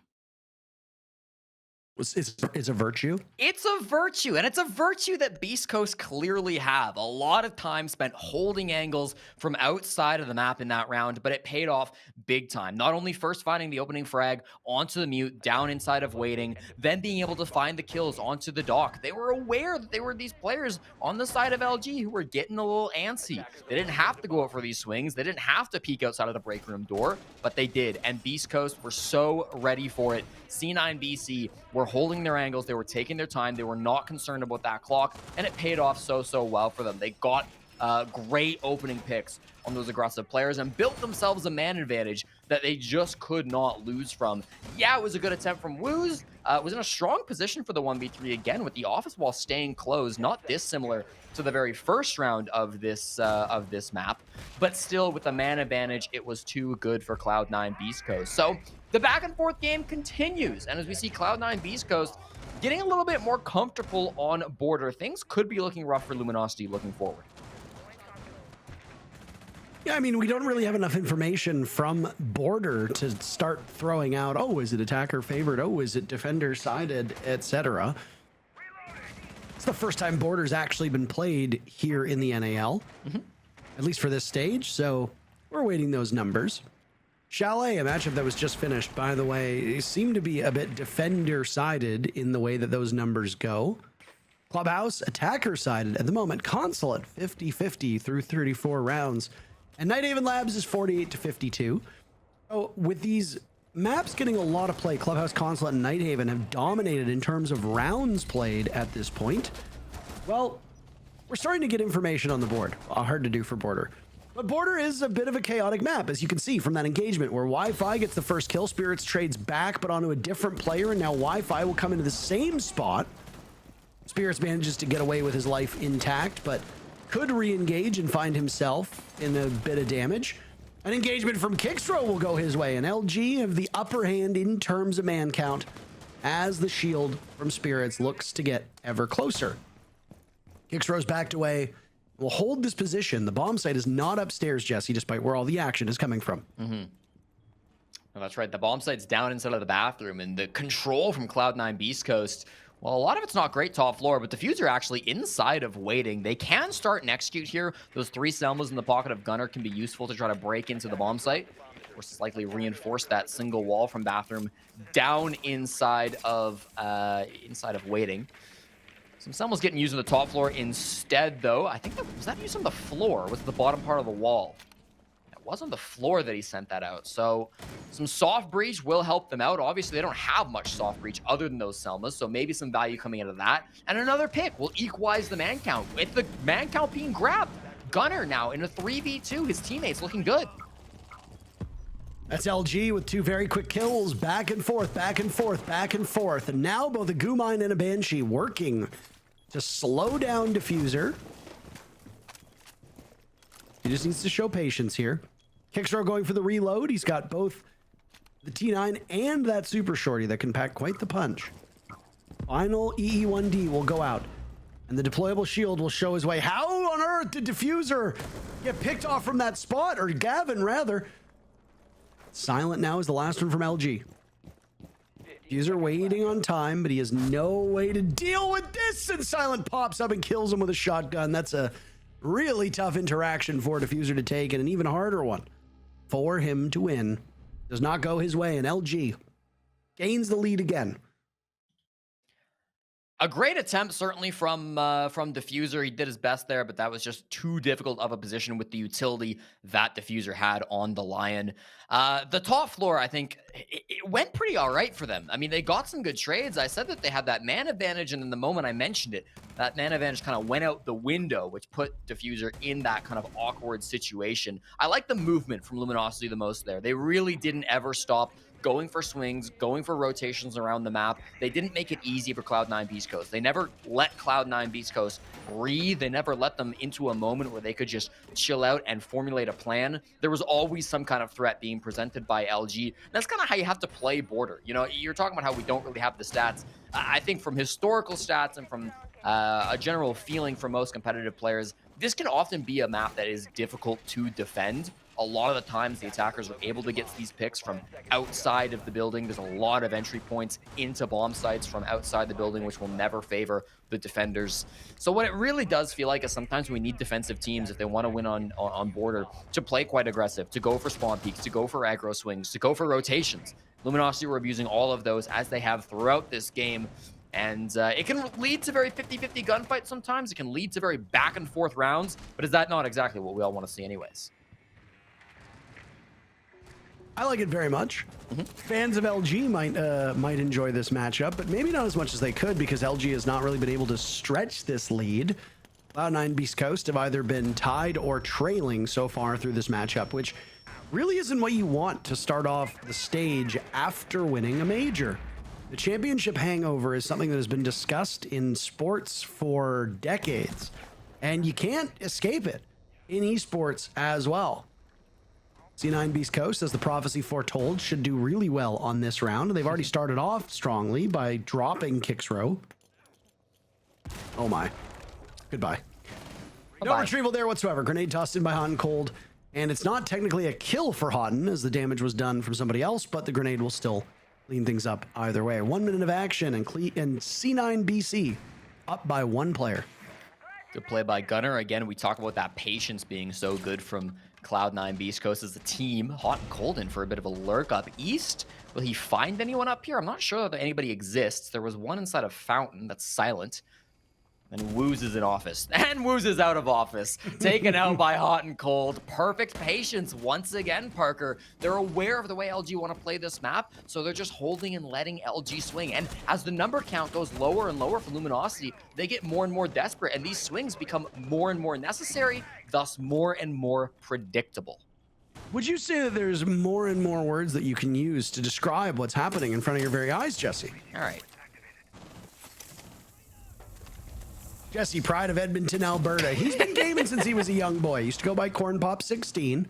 It's a virtue. It's a virtue, and it's a virtue that Beast Coast clearly have. A lot of time spent holding angles from outside of the map in that round, but it paid off big time. Not only first finding the opening frag onto the mute, down inside of waiting, then being able to find the kills onto the dock. They were aware that there were these players on the side of LG who were getting a little antsy. They didn't have to go out for these swings. They didn't have to peek outside of the break room door, but they did, and Beast Coast were so ready for it. C9 BC were holding their angles. They were taking their time. They were not concerned about that clock, and it paid off so well for them. They got great opening picks on those aggressive players and built themselves a man advantage that they just could not lose from. Yeah, it was a good attempt from Woos. Was in a strong position for the 1v3 again with the office wall staying closed, not dissimilar to the very first round of this map, but still with the man advantage, it was too good for Cloud9 Beastcoast. So the back and forth game continues, and as we see Cloud9 Beastcoast getting a little bit more comfortable on border, things could be looking rough for Luminosity looking forward. Yeah, I mean, we don't really have enough information from Border to start throwing out, oh, is it attacker favored? Oh, is it defender sided, etc. It's the first time Border's actually been played here in the NAL, at least for this stage, so we're awaiting those numbers. Chalet, a matchup that was just finished, by the way, seemed to be a bit defender-sided in the way that those numbers go. Clubhouse, attacker-sided at the moment. Consulate, 50-50 through 34 rounds. And Nighthaven Labs is 48-52. Oh, with these maps getting a lot of play, Clubhouse, Consulate, and Nighthaven have dominated in terms of rounds played at this point. Well, we're starting to get information on the board. Hard to do for Border. But Border is a bit of a chaotic map, as you can see from that engagement, where Wi-Fi gets the first kill, Spirits trades back, but onto a different player, and now Wi-Fi will come into the same spot. Spirits manages to get away with his life intact, but could re-engage and find himself in a bit of damage. An engagement from Kickstro will go his way, and LG have the upper hand in terms of man count, as the shield from Spirits looks to get ever closer. Kickstro's backed away. Will hold this position. The bomb site is not upstairs, Jesse, despite where all the action is coming from. No, that's right. The bomb site's down inside of the bathroom, and the control from Cloud9 Beastcoast, well, a lot of it's not great top floor, but Diffuser actually inside of waiting. They can start and execute here. Those 3 Selmas in the pocket of Gunner can be useful to try to break into the bomb site. Of course, likely reinforce that single wall from bathroom down inside of waiting. Some Selma's getting used on the top floor instead, though. I think was that used on the floor? Was it the bottom part of the wall? It was on the floor that he sent that out. So some soft breach will help them out. Obviously, they don't have much soft breach other than those Selmas, so maybe some value coming out of that. And another pick will equalize the man count. With the man count being grabbed, Gunner now in a 3v2. His teammates looking good. That's LG with 2 very quick kills. Back and forth, back and forth, back and forth. And now both a Gumine and a Banshee working to slow down Diffuser. He just needs to show patience here. Kickstro going for the reload. He's got both the T9 and that Super Shorty that can pack quite the punch. Final EE1D will go out. And the deployable shield will show his way. How on earth did Diffuser get picked off from that spot? Or Gavin, rather. Silent now is the last one from LG. Diffuser waiting on time, but he has no way to deal with this. And Silent pops up and kills him with a shotgun. That's a really tough interaction for Diffuser to take, and an even harder one for him to win. Does not go his way, and LG gains the lead again. A great attempt, certainly, from Diffuser. He did his best there, but that was just too difficult of a position with the utility that Diffuser had on the Lion. The top floor, I think, it went pretty all right for them. I mean, they got some good trades. I said that they had that man advantage, and in the moment I mentioned it, that man advantage kind of went out the window, which put Diffuser in that kind of awkward situation. I like the movement from Luminosity the most there. They really didn't ever stop going for swings, going for rotations around the map. They didn't make it easy for Cloud9 Beastcoast. They never let Cloud9 Beastcoast breathe. They never let them into a moment where they could just chill out and formulate a plan. There was always some kind of threat being presented by LG. And that's kind of how you have to play Border. You know, you're talking about how we don't really have the stats. I think from historical stats and from a general feeling for most competitive players, this can often be a map that is difficult to defend. A lot of the times the attackers are able to get these picks from outside of the building. There's a lot of entry points into bomb sites from outside the building, which will never favor the defenders. So what it really does feel like is sometimes we need defensive teams, if they want to win on Border, to play quite aggressive, to go for spawn peaks, to go for aggro swings, to go for rotations. Luminosity were abusing all of those as they have throughout this game. And it can lead to very 50-50 gunfights sometimes. It can lead to very back and forth rounds. But is that not exactly what we all want to see anyways? I like it very much. Fans of LG might enjoy this matchup, but maybe not as much as they could, because LG has not really been able to stretch this lead. Cloud9 Beastcoast have either been tied or trailing so far through this matchup, which really isn't what you want to start off the stage after winning a major. The championship hangover is something that has been discussed in sports for decades, and you can't escape it in esports as well. C9 Beastcoast, as the prophecy foretold, should do really well on this round. They've already started off strongly by dropping Kicksrow. Oh my. Goodbye. No retrieval there whatsoever. Grenade tossed in by Hot and Cold. And it's not technically a kill for Houghton as the damage was done from somebody else, but the grenade will still clean things up either way. 1 minute of action and C9 BC up by 1 player. Good play by Gunner. Again, we talk about that patience being so good from Cloud9 Beastcoast as a team. Hot and cold in for a bit of a lurk up east. Will he find anyone up here? I'm not sure that anybody exists. There was one inside of Fountain that's silent. And Woos is in office. And Woos is out of office. Taken out by Hot and Cold. Perfect patience once again, Parker. They're aware of the way LG want to play this map, so they're just holding and letting LG swing. And as the number count goes lower and lower for Luminosity, they get more and more desperate, and these swings become more and more necessary, thus more and more predictable. Would you say that there's more and more words that you can use to describe what's happening in front of your very eyes, Jesse? All right. Jesse, pride of Edmonton, Alberta. He's been gaming since he was a young boy. He used to go by Corn Pop 16,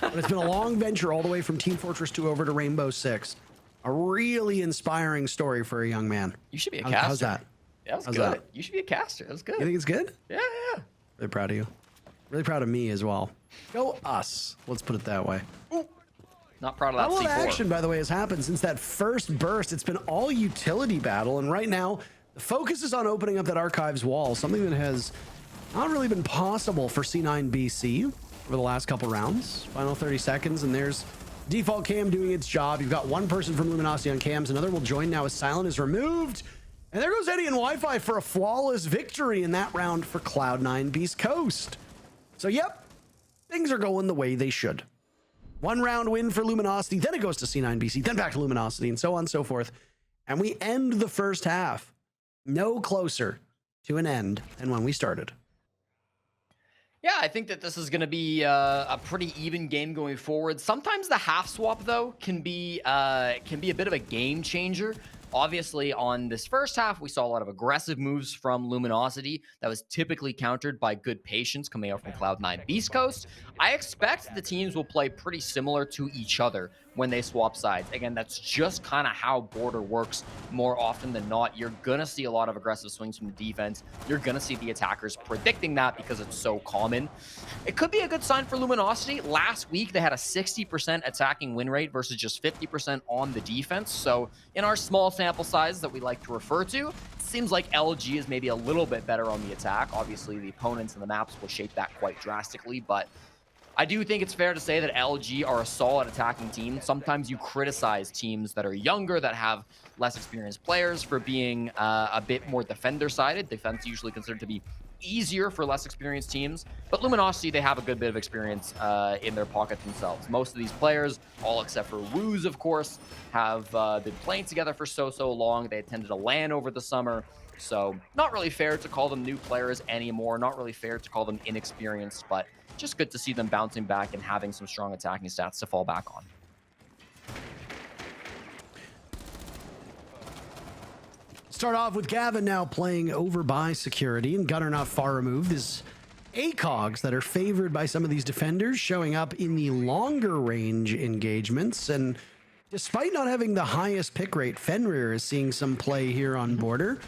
but it's been a long venture all the way from Team Fortress 2 over to Rainbow Six. A really inspiring story for a young man. You should be a caster. How's that? That was How's good. that? You should be a caster. That was good. You think it's good? Yeah. Really proud of you. Really proud of me as well. Go us. Let's put it that way. Not proud of that A lot of C4. action, by the way, has happened since that first burst. It's been all utility battle, and right now, the focus is on opening up that archives wall, something that has not really been possible for C9 BC over the last couple rounds. Final 30 seconds, and there's default cam doing its job. You've got one person from Luminosity on cams, another will join now as Silent is removed. And there goes Eddie and Wi-Fi for a flawless victory in that round for Cloud9 Beastcoast. So, yep, things are going the way they should. 1 round win for Luminosity, then it goes to C9 BC, then back to Luminosity, and so on and so forth. And we end the first half no closer to an end than when we started. Yeah, I think that this is going to be a pretty even game going forward. Sometimes the half swap, though, can be a bit of a game changer. Obviously, on this first half, we saw a lot of aggressive moves from Luminosity that was typically countered by good patience coming out from Cloud9 Beastcoast. I expect the teams will play pretty similar to each other when they swap sides. Again, that's just kind of how Border works more often than not. You're going to see a lot of aggressive swings from the defense. You're going to see the attackers predicting that because it's so common. It could be a good sign for Luminosity. Last week, they had a 60% attacking win rate versus just 50% on the defense. So in our small sample size that we like to refer to, it seems like LG is maybe a little bit better on the attack. Obviously, the opponents and the maps will shape that quite drastically, but I do think it's fair to say that LG are a solid attacking team. Sometimes you criticize teams that are younger, that have less experienced players for being a bit more defender-sided. Defense usually considered to be easier for less experienced teams. But Luminosity, they have a good bit of experience in their pocket themselves. Most of these players, all except for Woos, of course, have been playing together for so long. They attended a LAN over the summer. So not really fair to call them new players anymore. Not really fair to call them inexperienced, but just good to see them bouncing back and having some strong attacking stats to fall back on. Start off with Gavin now playing over by security, and Gunner not far removed is ACOGs that are favored by some of these defenders showing up in the longer range engagements. And despite not having the highest pick rate, Fenrir is seeing some play here on Border.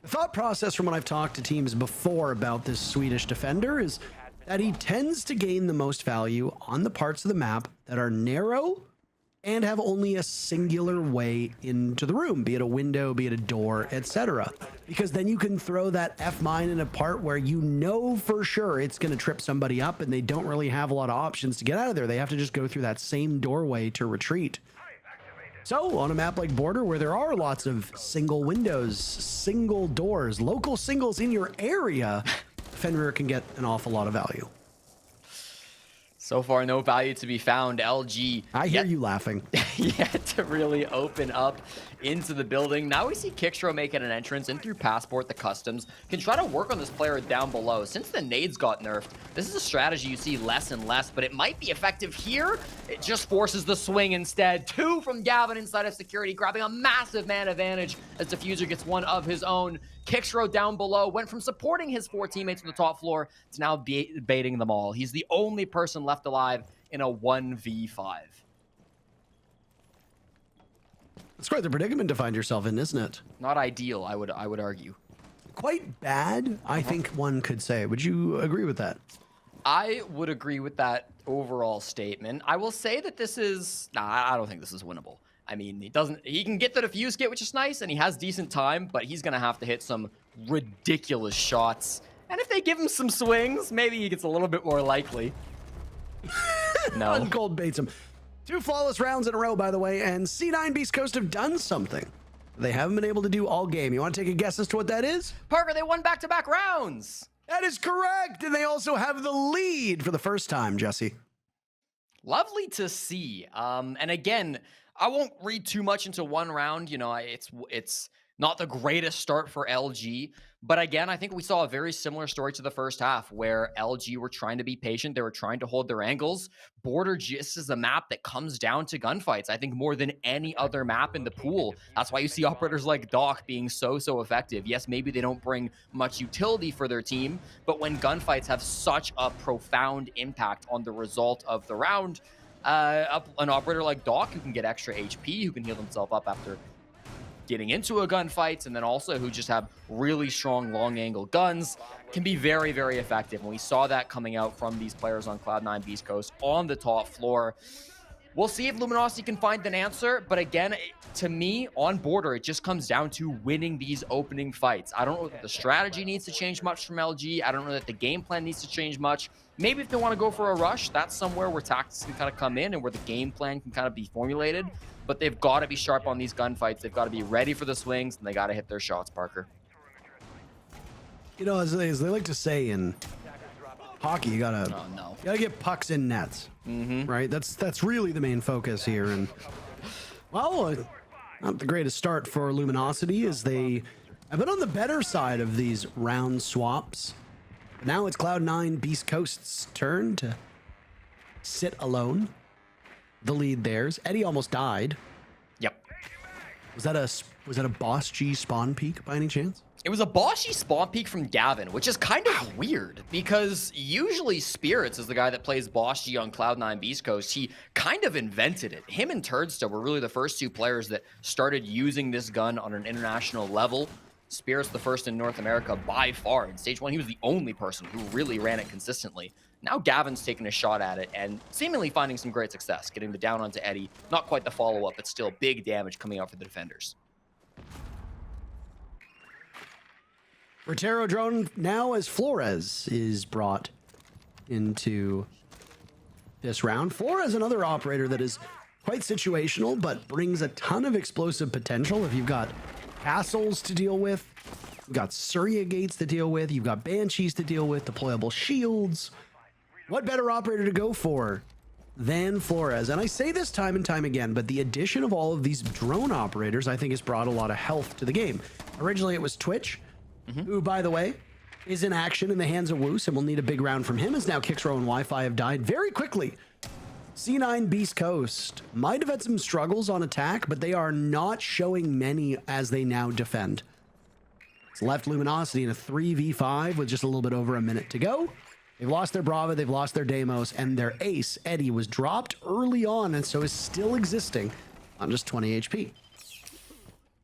The thought process from when I've talked to teams before about this Swedish defender is that he tends to gain the most value on the parts of the map that are narrow and have only a singular way into the room, be it a window, be it a door, etc. Because then you can throw that F-mine in a part where you know for sure it's going to trip somebody up and they don't really have a lot of options to get out of there. They have to just go through that same doorway to retreat. So on a map like Border, where there are lots of single windows, single doors, local singles in your area, Fenrir can get an awful lot of value. So far, no value to be found. LG. I hear you laughing. Yet to really open up into the building. Now we see Kickstro making an entrance in through Passport, the customs. Can try to work on this player down below. Since the nades got nerfed, this is a strategy you see less and less, but it might be effective here. It just forces the swing instead. 2 from Gavin inside of security, grabbing a massive man advantage as Diffuser gets one of his own. Kickstro down below went from supporting his 4 teammates on the top floor to now baiting them all. He's the only person left alive in a 1v5. It's quite the predicament to find yourself in, isn't it? Not ideal, I would argue. Quite bad, I think one could say. Would you agree with that? I would agree with that overall statement. I will say that this is, I don't think this is winnable. I mean, he can get the defuse kit, which is nice, and he has decent time, but he's going to have to hit some ridiculous shots. And if they give him some swings, maybe he gets a little bit more likely. No. Uncold baits him. 2 flawless rounds in a row, by the way, and C9 Beastcoast have done something they haven't been able to do all game. You want to take a guess as to what that is? Parker, they won back-to-back rounds. That is correct, and they also have the lead for the first time, Jesse. Lovely to see. And again, I won't read too much into one round. You know, it's not the greatest start for LG. But again, I think we saw a very similar story to the first half where LG were trying to be patient. They were trying to hold their angles. Border just is a map that comes down to gunfights, I think, more than any other map in the pool. That's why you see operators like Doc being so effective. Yes, maybe they don't bring much utility for their team, but when gunfights have such a profound impact on the result of the round, an operator like Doc who can get extra HP, who can heal himself up after getting into a gunfight, and then also who just have really strong long angle guns, can be very effective. And we saw that coming out from these players on Cloud9 Beastcoast on the top floor. We'll see if Luminosity can find an answer, but again, to me, on Border, it just comes down to winning these opening fights. I don't know that the strategy needs to change much from LG. I don't know that the game plan needs to change much. Maybe if they want to go for a rush, that's somewhere where tactics can kind of come in and where the game plan can kind of be formulated. But they've got to be sharp on these gunfights. They've got to be ready for the swings, and they got to hit their shots, Parker. You know, as they like to say in hockey, you gotta get pucks in nets, right? That's really the main focus here. And well, not the greatest start for Luminosity as they have been on the better side of these round swaps. Now it's Cloud9 Beastcoast's turn to sit alone. The lead theirs. Eddie almost died. Yep. Was that a Boss G spawn peak by any chance? It was a bossy spawn peak from Gavin, which is kind of weird because usually Spirits is the guy that plays Boss G on Cloud9 Beastcoast. He kind of invented it. Him and Turdstone were really the first 2 players that started using this gun on an international level. Spirits the first in North America by far. In Stage 1, he was the only person who really ran it consistently. Now Gavin's taking a shot at it and seemingly finding some great success, getting the down onto Eddie. Not quite the follow-up, but still big damage coming out for the defenders. Rotero drone now as Flores is brought into this round. Flores, another operator that is quite situational, but brings a ton of explosive potential. If you've got castles to deal with, you've got Surya gates to deal with, you've got banshees to deal with, deployable shields. What better operator to go for than Flores? And I say this time and time again, but the addition of all of these drone operators, I think, has brought a lot of health to the game. Originally, it was Twitch, who, by the way, is in action in the hands of Woos, and will need a big round from him, as now Kixro and Wi-Fi have died very quickly. C9 Beastcoast might have had some struggles on attack, but they are not showing many as they now defend. It's left Luminosity in a 3v5 with just a little bit over a minute to go. They've lost their Brava, they've lost their Deimos, and their ace, Eddie, was dropped early on, and so is still existing on just 20 HP.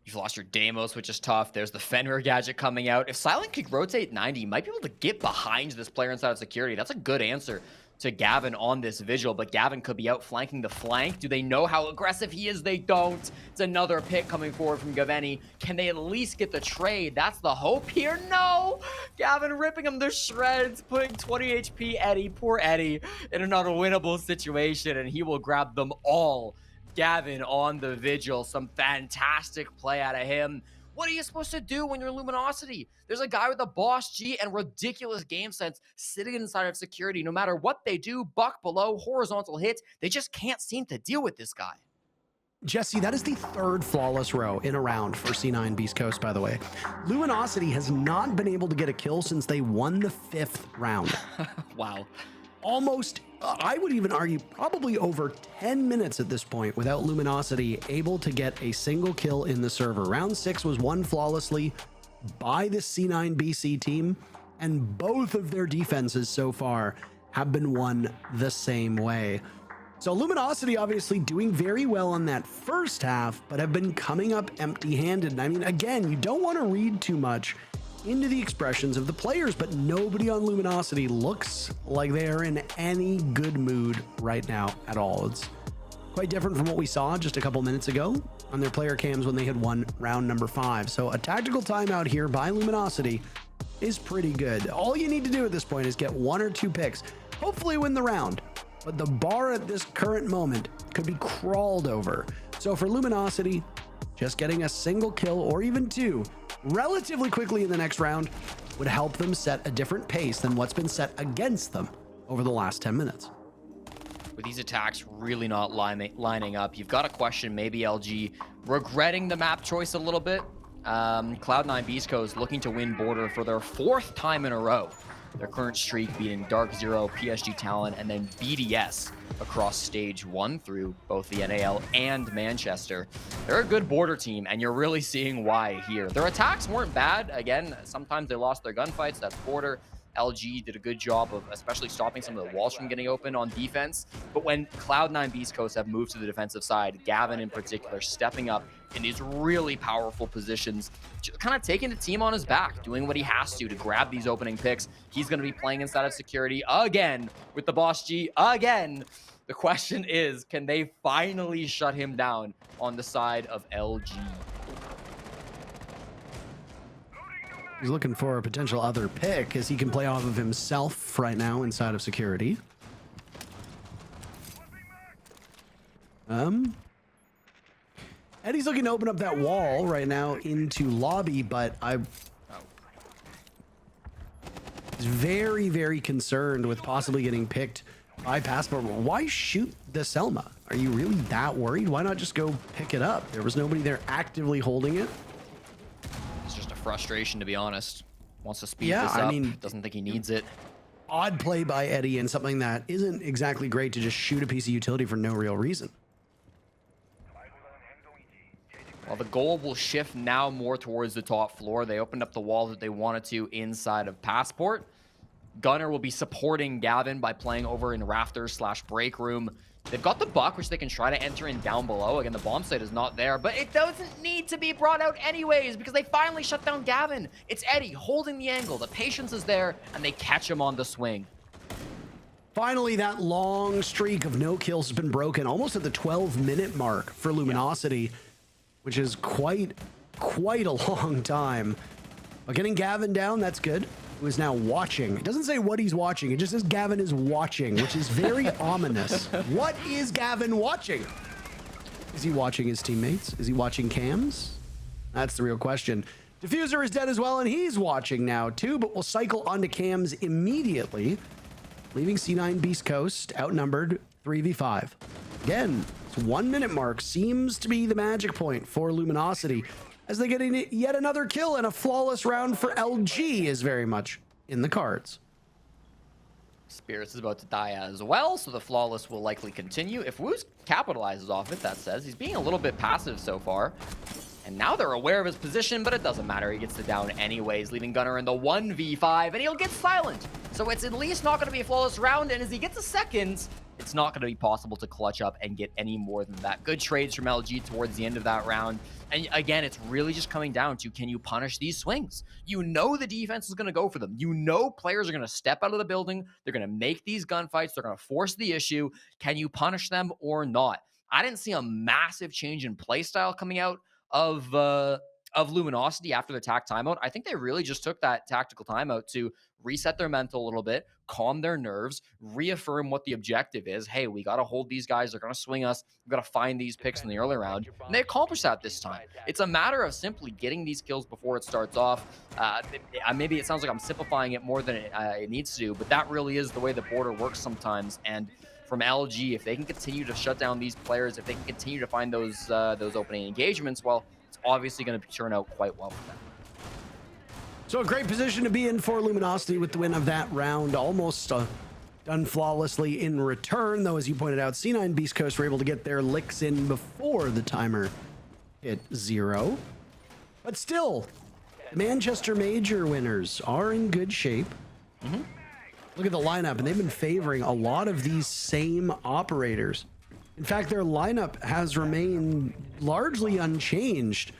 You've lost your Deimos, which is tough. There's the Fenrir gadget coming out. If Silent could rotate 90, you might be able to get behind this player inside of security. That's a good answer to Gavin on this vigil, but Gavin could be out flanking the flank. Do they know how aggressive he is? They don't. It's another pick coming forward from Gaveni. Can they at least get the trade? That's the hope here. No! Gavin ripping him to shreds, putting 20 HP Eddie, poor Eddie, in an unwinnable situation, and he will grab them all. Gavin on the vigil. Some fantastic play out of him. What are you supposed to do when you're Luminosity? There's a guy with a Boss G and ridiculous game sense sitting inside of security. No matter what they do, buck below, horizontal hits, they just can't seem to deal with this guy. Jesse, that is the 3rd flawless row in a round for C9 Beastcoast, by the way. Luminosity has not been able to get a kill since they won the 5th round. Wow. Almost, I would even argue, probably over 10 minutes at this point without Luminosity able to get a single kill in the server. Round 6 was won flawlessly by the C9 BC team, and both of their defenses so far have been won the same way. So Luminosity obviously doing very well on that first half, but have been coming up empty-handed. And I mean, again, you don't want to read too much into the expressions of the players, but nobody on Luminosity looks like they are in any good mood right now at all. It's quite different from what we saw just a couple minutes ago on their player cams when they had won round number 5. So a tactical timeout here by Luminosity is pretty good. All you need to do at this point is get 1 or 2 picks, hopefully win the round. But the bar at this current moment could be crawled over. So for Luminosity, just getting a single kill or even 2 relatively quickly in the next round would help them set a different pace than what's been set against them over the last 10 minutes. With these attacks really not lining up, you've got to question maybe LG regretting the map choice a little bit. Cloud9 Beastcoast looking to win Border for their 4th time in a row. Their current streak beating Dark Zero, PSG Talon, and then BDS across stage 1 through both the NAL and Manchester. They're a good Border team, and you're really seeing why here. Their attacks weren't bad. Again, sometimes they lost their gunfights. That's Border. LG did a good job of especially stopping some of the walls from getting open on defense. But when Cloud9 Beastcoast have moved to the defensive side, Gavin in particular stepping up in these really powerful positions, just kind of taking the team on his back, doing what he has to grab these opening picks. He's going to be playing inside of security again with the Boss G again. The question is, can they finally shut him down on the side of LG? He's looking for a potential other pick as he can play off of himself right now inside of security. Eddie's looking to open up that wall right now into lobby, but he's very, very concerned with possibly getting picked by Passport. Why shoot the Selma? Are you really that worried? Why not just go pick it up? There was nobody there actively holding it. Frustration, to be honest. Wants to speed this up. I mean, doesn't think he needs it. Odd play by Eddie and something that isn't exactly great to just shoot a piece of utility for no real reason. Well, the goal will shift now more towards the top floor. They opened up the wall that they wanted to inside of Passport. Gunner will be supporting Gavin by playing over in Rafters / break room. They've got the buck, which they can try to enter in down below. Again, the bomb site is not there, but it doesn't need to be brought out anyways because they finally shut down Gavin. It's Eddie holding the angle. The patience is there, and they catch him on the swing. Finally, that long streak of no kills has been broken, almost at the 12-minute mark for Luminosity, which is quite a long time. But getting Gavin down, that's good. Who is now watching. It doesn't say what he's watching. It just says Gavin is watching, which is very ominous. What is Gavin watching? Is he watching his teammates? Is he watching cams? That's the real question. Diffuser is dead as well, and he's watching now too, but we'll cycle onto cams immediately, leaving C9 Beastcoast outnumbered 3v5. Again, this 1 minute mark seems to be the magic point for Luminosity, as they get yet another kill, and a flawless round for LG is very much in the cards. Spirits is about to die as well, so the flawless will likely continue. If Woos capitalizes off it, that says he's being a little bit passive so far. And now they're aware of his position, but it doesn't matter. He gets the down anyways, leaving Gunner in the 1v5, and he'll get silent. So it's at least not going to be a flawless round, and as he gets a second, it's not going to be possible to clutch up and get any more than that. Good trades from LG towards the end of that round. And again, it's really just coming down to, can you punish these swings? You know the defense is going to go for them. You know players are going to step out of the building. They're going to make these gunfights. They're going to force the issue. Can you punish them or not? I didn't see a massive change in play style coming out of Luminosity after the TAC timeout. I think they really just took that tactical timeout to reset their mental a little bit, calm their nerves, reaffirm what the objective is. Hey, we got to hold these guys. They're going to swing us. We've got to find these picks in the early round. And they accomplished that this time. It's a matter of simply getting these kills before it starts off. Maybe it sounds like I'm simplifying it more than it needs to, but that really is the way the border works sometimes. And from LG, if they can continue to shut down these players, if they can continue to find those opening engagements, well, it's obviously going to turn out quite well for them. So a great position to be in for Luminosity with the win of that round, almost done flawlessly in return, though, as you pointed out, C9 Beastcoast were able to get their licks in before the timer hit 0. But still, Manchester Major winners are in good shape. Look at the lineup, and they've been favoring a lot of these same operators. In fact, their lineup has remained largely unchanged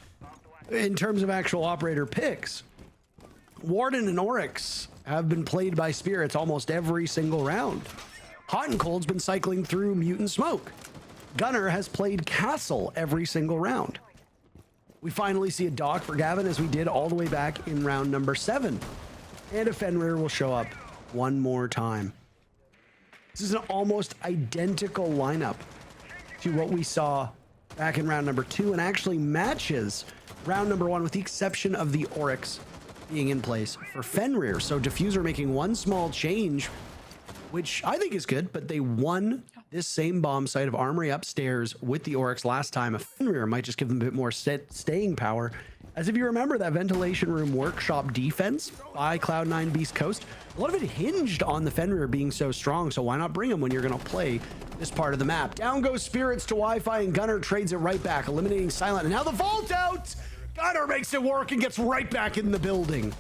in terms of actual operator picks. Warden and Oryx have been played by Spirits almost every single round. Hot and Cold's been cycling through Mutant Smoke. Gunner has played Castle every single round. We finally see a Doc for Gavin as we did all the way back in round number 7. And a Fenrir will show up one more time. This is an almost identical lineup to what we saw back in round number 2 and actually matches round number 1 with the exception of the Oryx being in place for Fenrir. So Diffuser making one small change, which I think is good, but they won this same bomb site of Armory upstairs with the Oryx last time. A Fenrir might just give them a bit more staying power. As if you remember that Ventilation Room workshop defense by Cloud9 Beastcoast, a lot of it hinged on the Fenrir being so strong, so why not bring him when you're going to play this part of the map? Down goes Spirits to Wi-Fi, and Gunner trades it right back, eliminating Silent. And now the vault out! Gunner makes it work and gets right back in the building.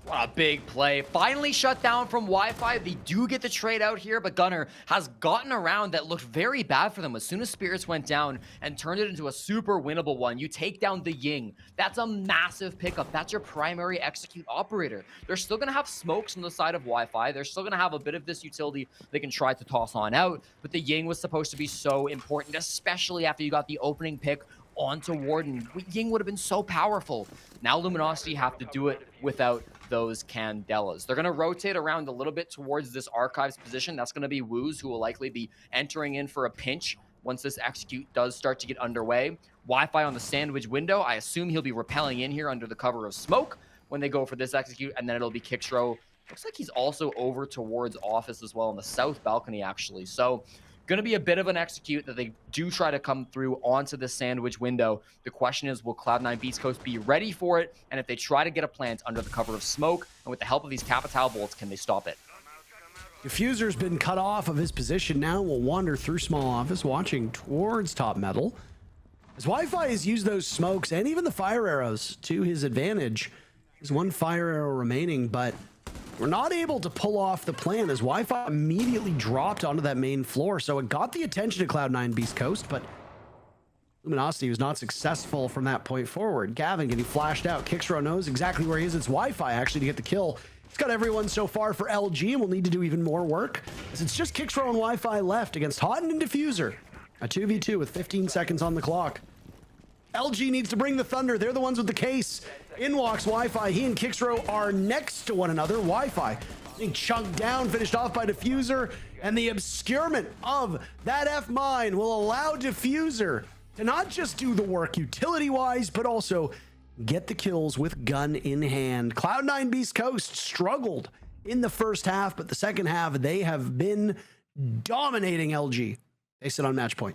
What a big play. Finally shut down from Wi-Fi. They do get the trade out here, but Gunner has gotten around that looked very bad for them as soon as Spirits went down and turned it into a super winnable one. You take down the Ying. That's a massive pickup. That's your primary execute operator. They're still going to have smokes on the side of Wi-Fi. They're still going to have a bit of this utility they can try to toss on out, but the Ying was supposed to be so important, especially after you got the opening pick onto Warden. Ying would have been so powerful. Now Luminosity have to do it without those Candelas. They're going to rotate around a little bit towards this Archives position. That's going to be Woos, who will likely be entering in for a pinch once this execute does start to get underway. Wi-Fi on the sandwich window. I assume he'll be rappelling in here under the cover of smoke when they go for this execute, and then it'll be Kickstro. Looks like he's also over towards office as well on the south balcony, actually. So going to be a bit of an execute that they do try to come through onto the sandwich window. The question is, will Cloud9 Beastcoast be ready for it? And if they try to get a plant under the cover of smoke, and with the help of these Capital bolts, can they stop it? Diffuser's been cut off of his position now, will wander through small office, watching towards top metal. As Wi-Fi has used those smokes and even the fire arrows to his advantage. There's one fire arrow remaining, but we're not able to pull off the plan as Wi-Fi immediately dropped onto that main floor. So it got the attention of Cloud9 Beastcoast, but Luminosity was not successful from that point forward. Gavin getting flashed out. Kickstro knows exactly where he is. It's Wi-Fi actually to get the kill. He's got everyone so far for LG and will need to do even more work as it's just Kickstro and Wi-Fi left against Hotton and Diffuser. A 2v2 with 15 seconds on the clock. LG needs to bring the thunder. They're the ones with the case. In walks Wi-Fi. He and Kickstro are next to one another. Wi-Fi being chunked down, finished off by Diffuser. And the obscurement of that F-mine will allow Diffuser to not just do the work utility-wise, but also get the kills with gun in hand. Cloud9 Beastcoast struggled in the first half, but the second half, they have been dominating LG. They sit on match point.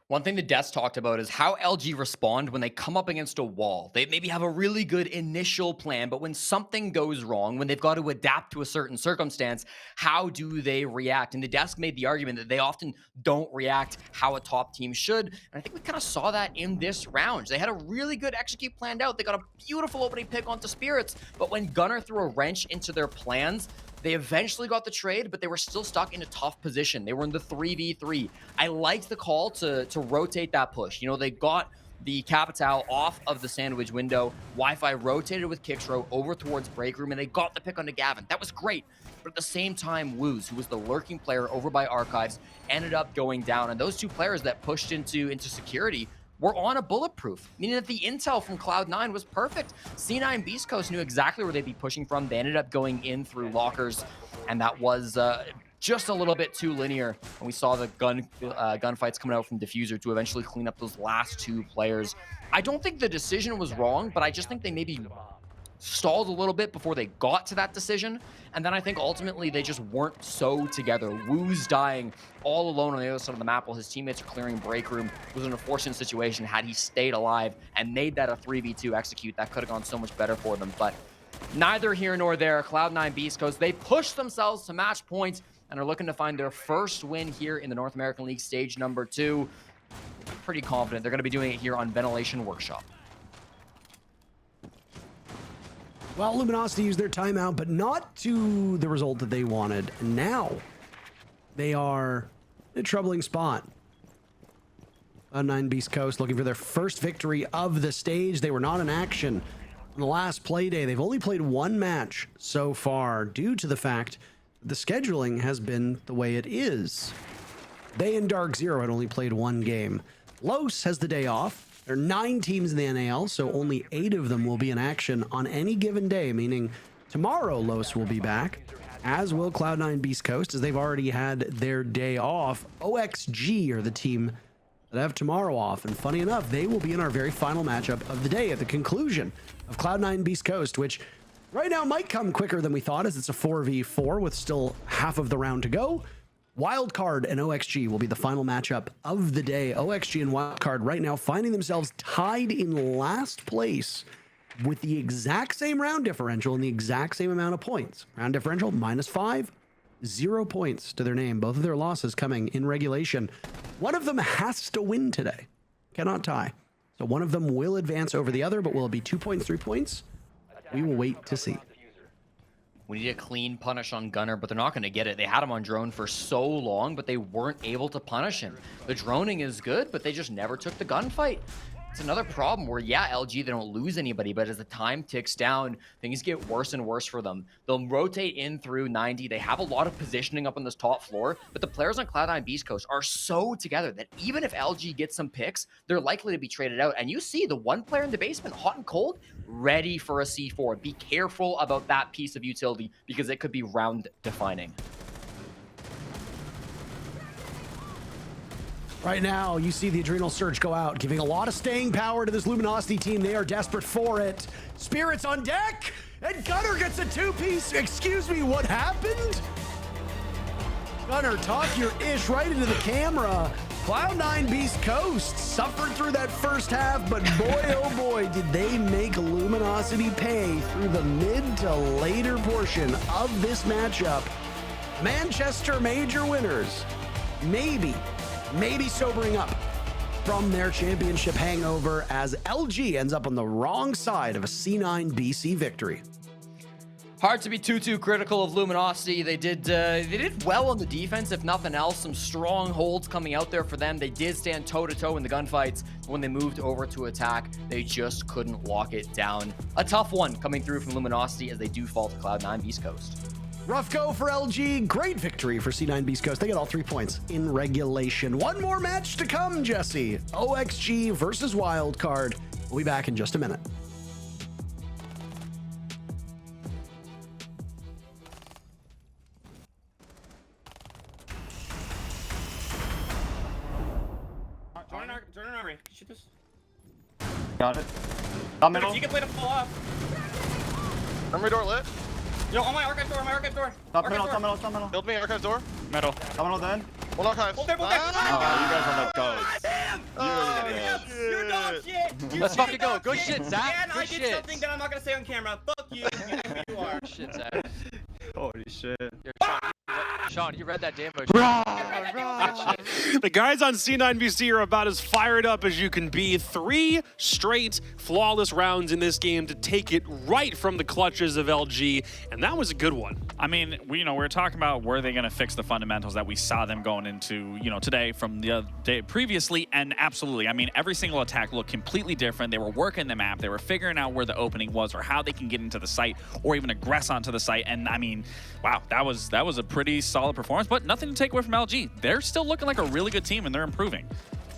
One thing the Deaths talked about is how LG respond when they come up against a wall. They maybe have a really good initial plan, but when something goes wrong, when they've got to adapt to a certain circumstance, how do they react? And the Deaths made the argument that they often don't react how a top team should. And I think we kind of saw that in this round. They had a really good execute planned out. They got a beautiful opening pick onto Spirits, but when Gunner threw a wrench into their plans, they eventually got the trade, but they were still stuck in a tough position. They were in the 3v3. I liked the call to rotate that push. You know, they got the Capital off of the sandwich window. Wi-Fi rotated with Kickstro over towards break room, and they got the pick onto Gavin. That was great. But at the same time, Woos, who was the lurking player over by Archives, ended up going down. And those two players that pushed into security were on a bulletproof, meaning that the intel from Cloud9 was perfect. C9 Beastcoast knew exactly where they'd be pushing from. They ended up going in through lockers, and that was just a little bit too linear. And we saw the gunfights coming out from Diffuser to eventually clean up those last two players. I don't think the decision was wrong, but I just think they maybe stalled a little bit before they got to that decision. And then I think ultimately they just weren't so together. Woo's dying all alone on the other side of the map while his teammates are clearing break room. It was an unfortunate situation. Had he stayed alive and made that a 3v2 execute, that could have gone so much better for them. But neither here nor there. Cloud9 Beastcoast, they pushed themselves to match points and are looking to find their first win here in the North American League stage number 2. Pretty confident they're going to be doing it here on Ventilation Workshop. Well, Luminosity used their timeout, but not to the result that they wanted. And now they are in a troubling spot. Cloud9 Beastcoast looking for their first victory of the stage. They were not in action On the last play day, they've only played one match so far due to the fact the scheduling has been the way it is. They and Dark Zero had only played one game. Los has the day off. There are 9 teams in the NAL, so only 8 of them will be in action on any given day, meaning tomorrow Los will be back, as will Cloud9 Beastcoast, as they've already had their day off. OXG are the team that have tomorrow off, and funny enough, they will be in our very final matchup of the day at the conclusion of Cloud9 Beastcoast, which right now might come quicker than we thought, as it's a 4v4 with still half of the round to go. Wildcard and OXG will be the final matchup of the day. OXG and Wildcard right now finding themselves tied in last place with the exact same round differential and the exact same amount of points. Round differential -5, 0 points to their name. Both of their losses coming in regulation. One of them has to win today. Cannot tie. So one of them will advance over the other, but will it be 2 points, 3 points? We will wait to see. We need a clean punish on Gunner, but they're not going to get it. They had him on drone for so long, but they weren't able to punish him. The droning is good, but they just never took the gunfight. It's another problem where, yeah, LG, they don't lose anybody, but as the time ticks down, things get worse and worse for them. They'll rotate in through 90. They have a lot of positioning up on this top floor, but the players on Cloud9 Beastcoast are so together that even if LG gets some picks, they're likely to be traded out. And you see the one player in the basement, hot and cold, ready for a C4. Be careful about that piece of utility because it could be round defining. Right now, you see the Adrenal Surge go out, giving a lot of staying power to this Luminosity team. They are desperate for it. Spirits on deck, and Gunner gets a 2-piece. Excuse me, what happened? Gunner, talk your ish right into the camera. Cloud9 Beastcoast suffered through that first half, but boy, oh boy, did they make Luminosity pay through the mid to later portion of this matchup. Manchester Major winners, maybe sobering up from their championship hangover as LG ends up on the wrong side of a C9 BC victory. Hard to be too critical of Luminosity. They did well on the defense, if nothing else. Some strong holds coming out there for them. They did stand toe-to-toe in the gunfights. When they moved over to attack, they just couldn't lock it down. A tough one coming through from Luminosity as they do fall to Cloud9 Beastcoast. Rough go for LG. Great victory for C9 Beastcoast. They get all 3 points in regulation. One more match to come, Jesse. OXG versus Wildcard. We'll be back in just a minute. Turn an armory. Shoot this. Got it. Top middle. You can play the full off. Armory door lit. Yo, on my archive door, Top middle. Build me archive door. Metal. Top middle then. One archive. Hold there. Oh, you guys are the goats. Damn! You're dog shit! Let's fucking go. Good shit, Zach. And I did something that I'm not gonna say on camera. Fuck you. You know who you are. Shit, Zach. Holy shit. Sean, you read that damage. The guys on C9 BC are about as fired up as you can be. 3 straight flawless rounds in this game to take it right from the clutches of LG, and that was a good one. I mean, we were talking about were they going to fix the fundamentals that we saw them going into, today from the day previously, and absolutely. I mean, every single attack looked completely different. They were working the map. They were figuring out where the opening was or how they can get into the site or even aggress onto the site. And I mean, wow, that was a pretty solid performance, but nothing to take away from LG. They're still looking like a really good team, and they're improving.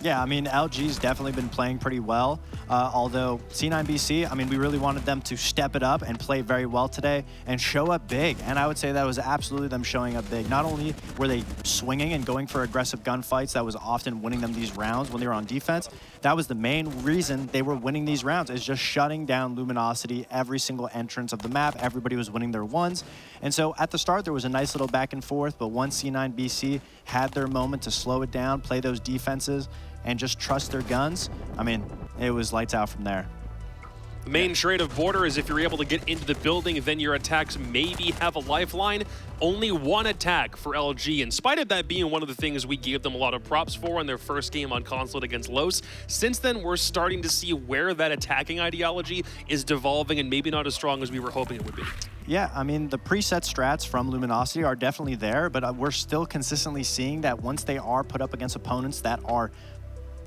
Yeah, I mean, LG's definitely been playing pretty well, although C9 BC, I mean, we really wanted them to step it up and play very well today and show up big, and I would say that was absolutely them showing up big. Not only were they swinging and going for aggressive gunfights, that was often winning them these rounds when they were on defense. That was the main reason they were winning these rounds, is just shutting down Luminosity every single entrance of the map. Everybody was winning their ones, and so at the start, there was a nice little back and forth, but once C9 BC had their moment to slow it down, play those defenses, and just trust their guns, I mean, it was lights out from there. The main trait of Border is if you're able to get into the building, then your attacks maybe have a lifeline. Only one attack for LG, in spite of that being one of the things we gave them a lot of props for in their first game on console against Los. Since then, we're starting to see where that attacking ideology is devolving and maybe not as strong as we were hoping it would be. Yeah, I mean, the preset strats from Luminosity are definitely there, but we're still consistently seeing that once they are put up against opponents that are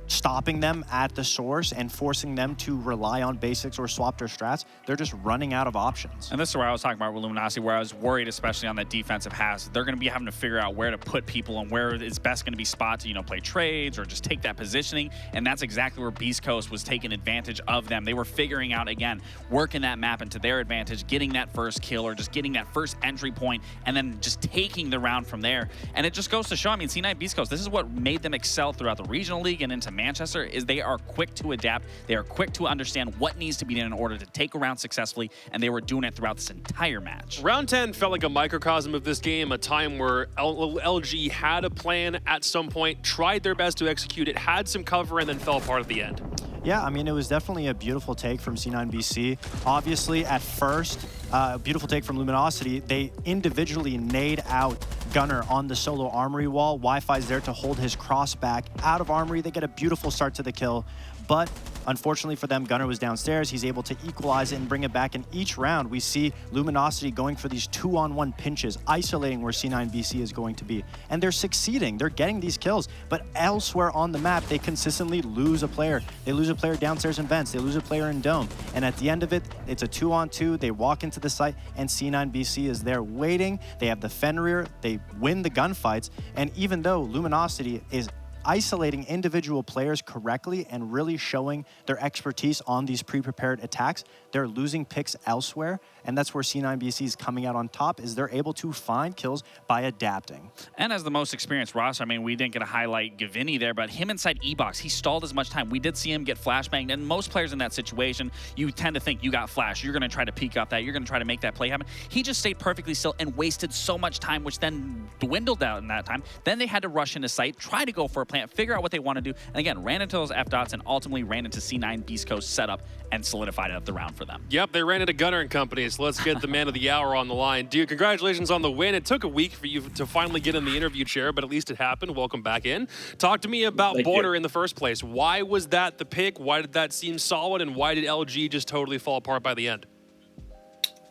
stopping them at the source and forcing them to rely on basics or swap their strats, they're just running out of options. And this is where I was talking about with Luminosity, where I was worried, especially on that defensive half. They're going to be having to figure out where to put people and where it's best going to be spot to, play trades or just take that positioning. And that's exactly where Beast Coast was taking advantage of them. They were figuring out, again, working that map into their advantage, getting that first kill or just getting that first entry point, and then just taking the round from there. And it just goes to show, C9 Beast Coast, this is what made them excel throughout the regional league and into Manchester, is they are quick to adapt. They are quick to understand what needs to be done in order to take a round successfully, and they were doing it throughout this entire match. Round 10 felt like a microcosm of this game, a time where LG had a plan at some point, tried their best to execute it, had some cover, and then fell apart at the end. Yeah, it was definitely a beautiful take from C9BC. Obviously, at first, a beautiful take from Luminosity. They individually nade out Gunner on the solo armory wall. Wi-Fi's there to hold his cross back out of armory. They get a beautiful start to the kill. But unfortunately for them, Gunner was downstairs. He's able to equalize it and bring it back. In each round, we see Luminosity going for these 2-on-1 pinches, isolating where C9BC is going to be. And they're succeeding. They're getting these kills. But elsewhere on the map, they consistently lose a player. They lose a player downstairs in vents. They lose a player in dome. And at the end of it, it's a 2-on-2. They walk into the site, and C9BC is there waiting. They have the Fenrir. They win the gunfights. And even though Luminosity is isolating individual players correctly and really showing their expertise on these pre-prepared attacks, they're losing picks elsewhere, and that's where C9BC is coming out on top, is they're able to find kills by adapting. And as the most experienced roster, we didn't get to highlight Gavini there, but him inside E-Box, he stalled as much time. We did see him get flashbanged, and most players in that situation, you tend to think you got flash, you're going to try to peek up that, you're going to try to make that play happen. He just stayed perfectly still and wasted so much time, which then dwindled out in that time. Then they had to rush into site, try to go for a plant, figure out what they want to do, and again, ran into those F-dots and ultimately ran into C9 Beast Coast setup and solidified up the round for them. Yep, they ran into Gunner and Company, so let's get the man of the hour on the line. Dude, congratulations on the win. It took a week for you to finally get in the interview chair, but at least it happened. Welcome back in. Talk to me about Border in the first place. Why was that the pick? Why did that seem solid? And why did LG just totally fall apart by the end?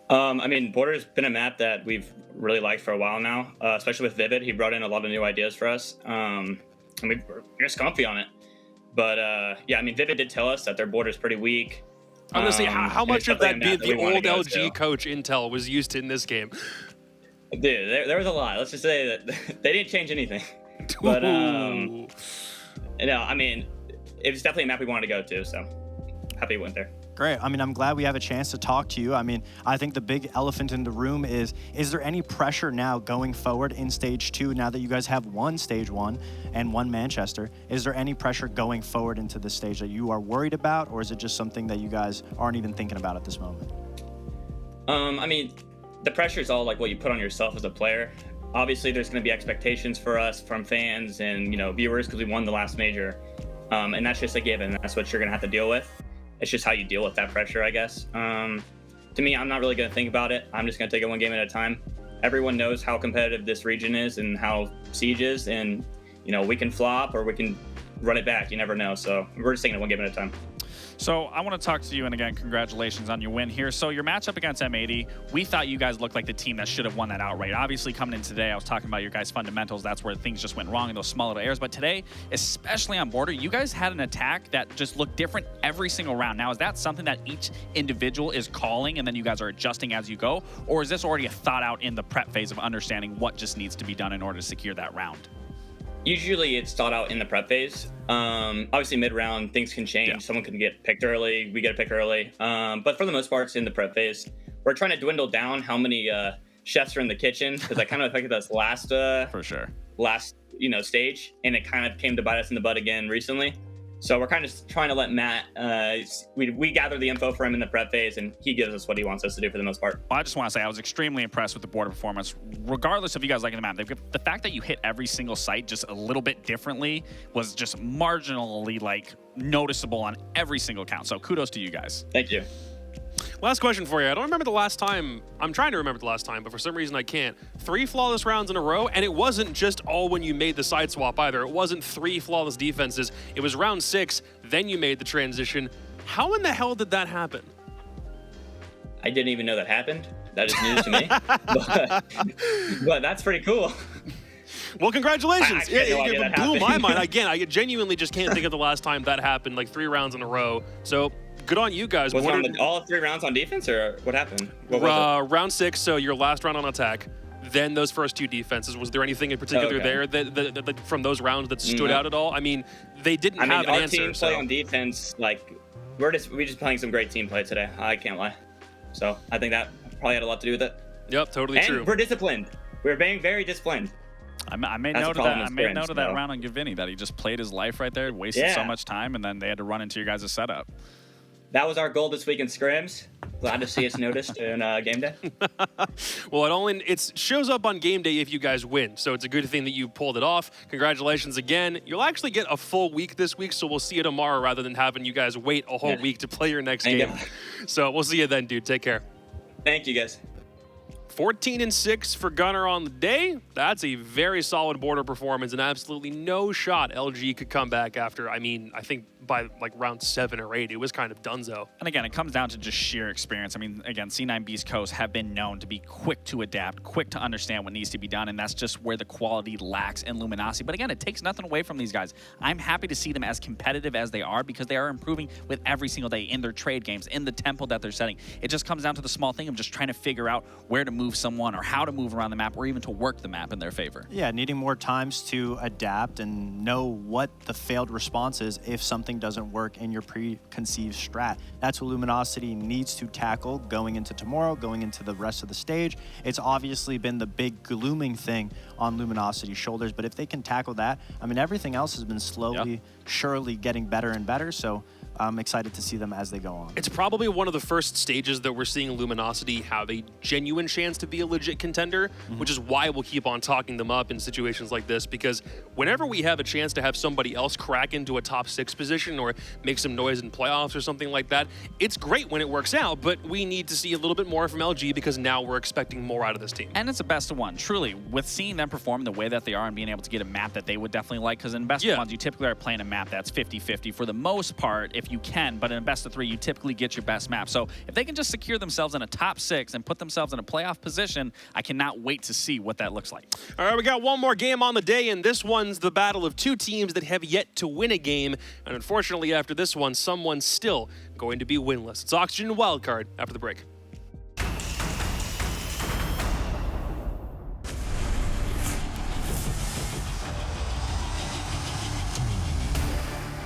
Border's been a map that we've really liked for a while now, especially with Vivid. He brought in a lot of new ideas for us, and we're just comfy on it. But Vivid did tell us that their Border's pretty weak. Honestly, how much of that did the old LG to. coach intel was used in this game? Dude, there was a lot. Let's just say that they didn't change anything. But it was definitely a map we wanted to go to, so happy we went there. Great. I'm glad we have a chance to talk to you. I think the big elephant in the room is there any pressure now going forward in Stage 2, now that you guys have won Stage 1 and won Manchester? Is there any pressure going forward into this stage that you are worried about, or is it just something that you guys aren't even thinking about at this moment? The pressure is all like what you put on yourself as a player. Obviously, there's going to be expectations for us from fans and viewers because we won the last major, and that's just a given. That's what you're going to have to deal with. It's just how you deal with that pressure, I guess. To me, I'm not really going to think about it. I'm just going to take it one game at a time. Everyone knows how competitive this region is and how Siege is, and we can flop or we can run it back. You never know. So we're just taking it one game at a time. So I want to talk to you, and again, congratulations on your win here. So your matchup against M80, we thought you guys looked like the team that should have won that outright. Obviously, coming in today, I was talking about your guys' fundamentals. That's where things just went wrong in those small little errors. But today, especially on Border, you guys had an attack that just looked different every single round. Now, is that something that each individual is calling, and then you guys are adjusting as you go? Or is this already a thought out in the prep phase of understanding what just needs to be done in order to secure that round? Usually it's thought out in the prep phase. Obviously mid-round, things can change. Yeah. Someone can get picked early, we get a pick early. But for the most part, it's in the prep phase. We're trying to dwindle down how many chefs are in the kitchen, because that kind of affected us last stage, and it kind of came to bite us in the butt again recently. So we're kind of trying to let Matt, we gather the info for him in the prep phase, and he gives us what he wants us to do for the most part. Well, I just want to say I was extremely impressed with the Border performance. Regardless of you guys liking the map, the fact that you hit every single site just a little bit differently was just marginally noticeable on every single count. So kudos to you guys. Thank you. Last question for you. I don't remember the last time. I'm trying to remember the last time, but for some reason I can't. 3 flawless rounds in a row, and it wasn't just all when you made the side swap either. It wasn't 3 flawless defenses. It was round 6, then you made the transition. How in the hell did that happen? I didn't even know that happened. That is news to me. But that's pretty cool. Well, congratulations. I had no idea It that blew my happened. mind. Again, I genuinely just can't think of the last time that happened, like 3 rounds in a row. So good on you guys. Was it What on are- all 3 rounds on defense, or what happened? What was round 6, so your last round on attack, then those first 2 defenses. Was there anything in particular Okay. there that from those rounds that stood No. out at all? I mean, they didn't it? I mean, have an our answer. team play So. on defense, like we're just playing some great team play today. I can't lie. So I think that probably had a lot to do with it. Yep, totally And true. we're disciplined. We're being very disciplined. I made That's note the of that. problem I with made scrims, note of that though. round on Gavini, that he just played his life right there, wasted so Yeah. much time, and then they had to run into your guys' setup. That was our goal this week in scrims. Glad to see us noticed in game day. Well, it shows up on game day if you guys win, so it's a good thing that you pulled it off. Congratulations again. You'll actually get a full week this week, so we'll see you tomorrow rather than having you guys wait a whole Yeah. week to play your next Thank game. you. So we'll see you then, dude. Take care. Thank you, guys. 14-6 for Gunner on the day. That's a very solid border performance, and absolutely no shot LG could come back after. I mean, I think by like round 7 or 8, it was kind of donezo. And again, it comes down to just sheer experience. I mean, again, C9 Beastcoast have been known to be quick to adapt, quick to understand what needs to be done, and that's just where the quality lacks in Luminosity. But again, it takes nothing away from these guys. I'm happy to see them as competitive as they are, because they are improving with every single day in their trade games, in the tempo that they're setting. It just comes down to the small thing of just trying to figure out where to move someone or how to move around the map, or even to work the map in their favor. Yeah, needing more times to adapt and know what the failed response is if something doesn't work in your preconceived strat. That's what Luminosity needs to tackle going into tomorrow, going into the rest of the stage. It's obviously been the big glooming thing on Luminosity's shoulders, but if they can tackle that, I mean, everything else has been slowly, surely getting better and better, so I'm excited to see them as they go on. It's probably one of the first stages that we're seeing Luminosity have a genuine chance to be a legit contender, which is why we'll keep on talking them up in situations like this, because whenever we have a chance to have somebody else crack into a top 6 position or make some noise in playoffs or something like that, it's great when it works out, but we need to see a little bit more from LG because now we're expecting more out of this team. And it's a best of one, truly, with seeing them perform the way that they are and being able to get a map that they would definitely like, because in best of ones, you typically are playing a map that's 50-50 for the most part, if you can, but in a best of 3, you typically get your best map. So if they can just secure themselves in a top 6 and put themselves in a playoff position, I cannot wait to see what that looks like. All right, we got one more game on the day, and this one's the battle of 2 teams that have yet to win a game, and unfortunately after this one, someone's still going to be winless. It's Oxygen Wildcard after the break.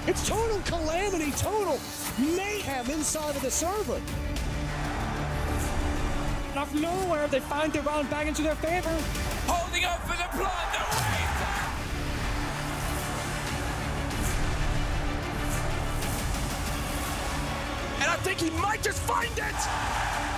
It's total calamity, total mayhem inside of the server. Out of nowhere, they find their round back into their favor. Holding up for the plunder wave! And I think he might just find it!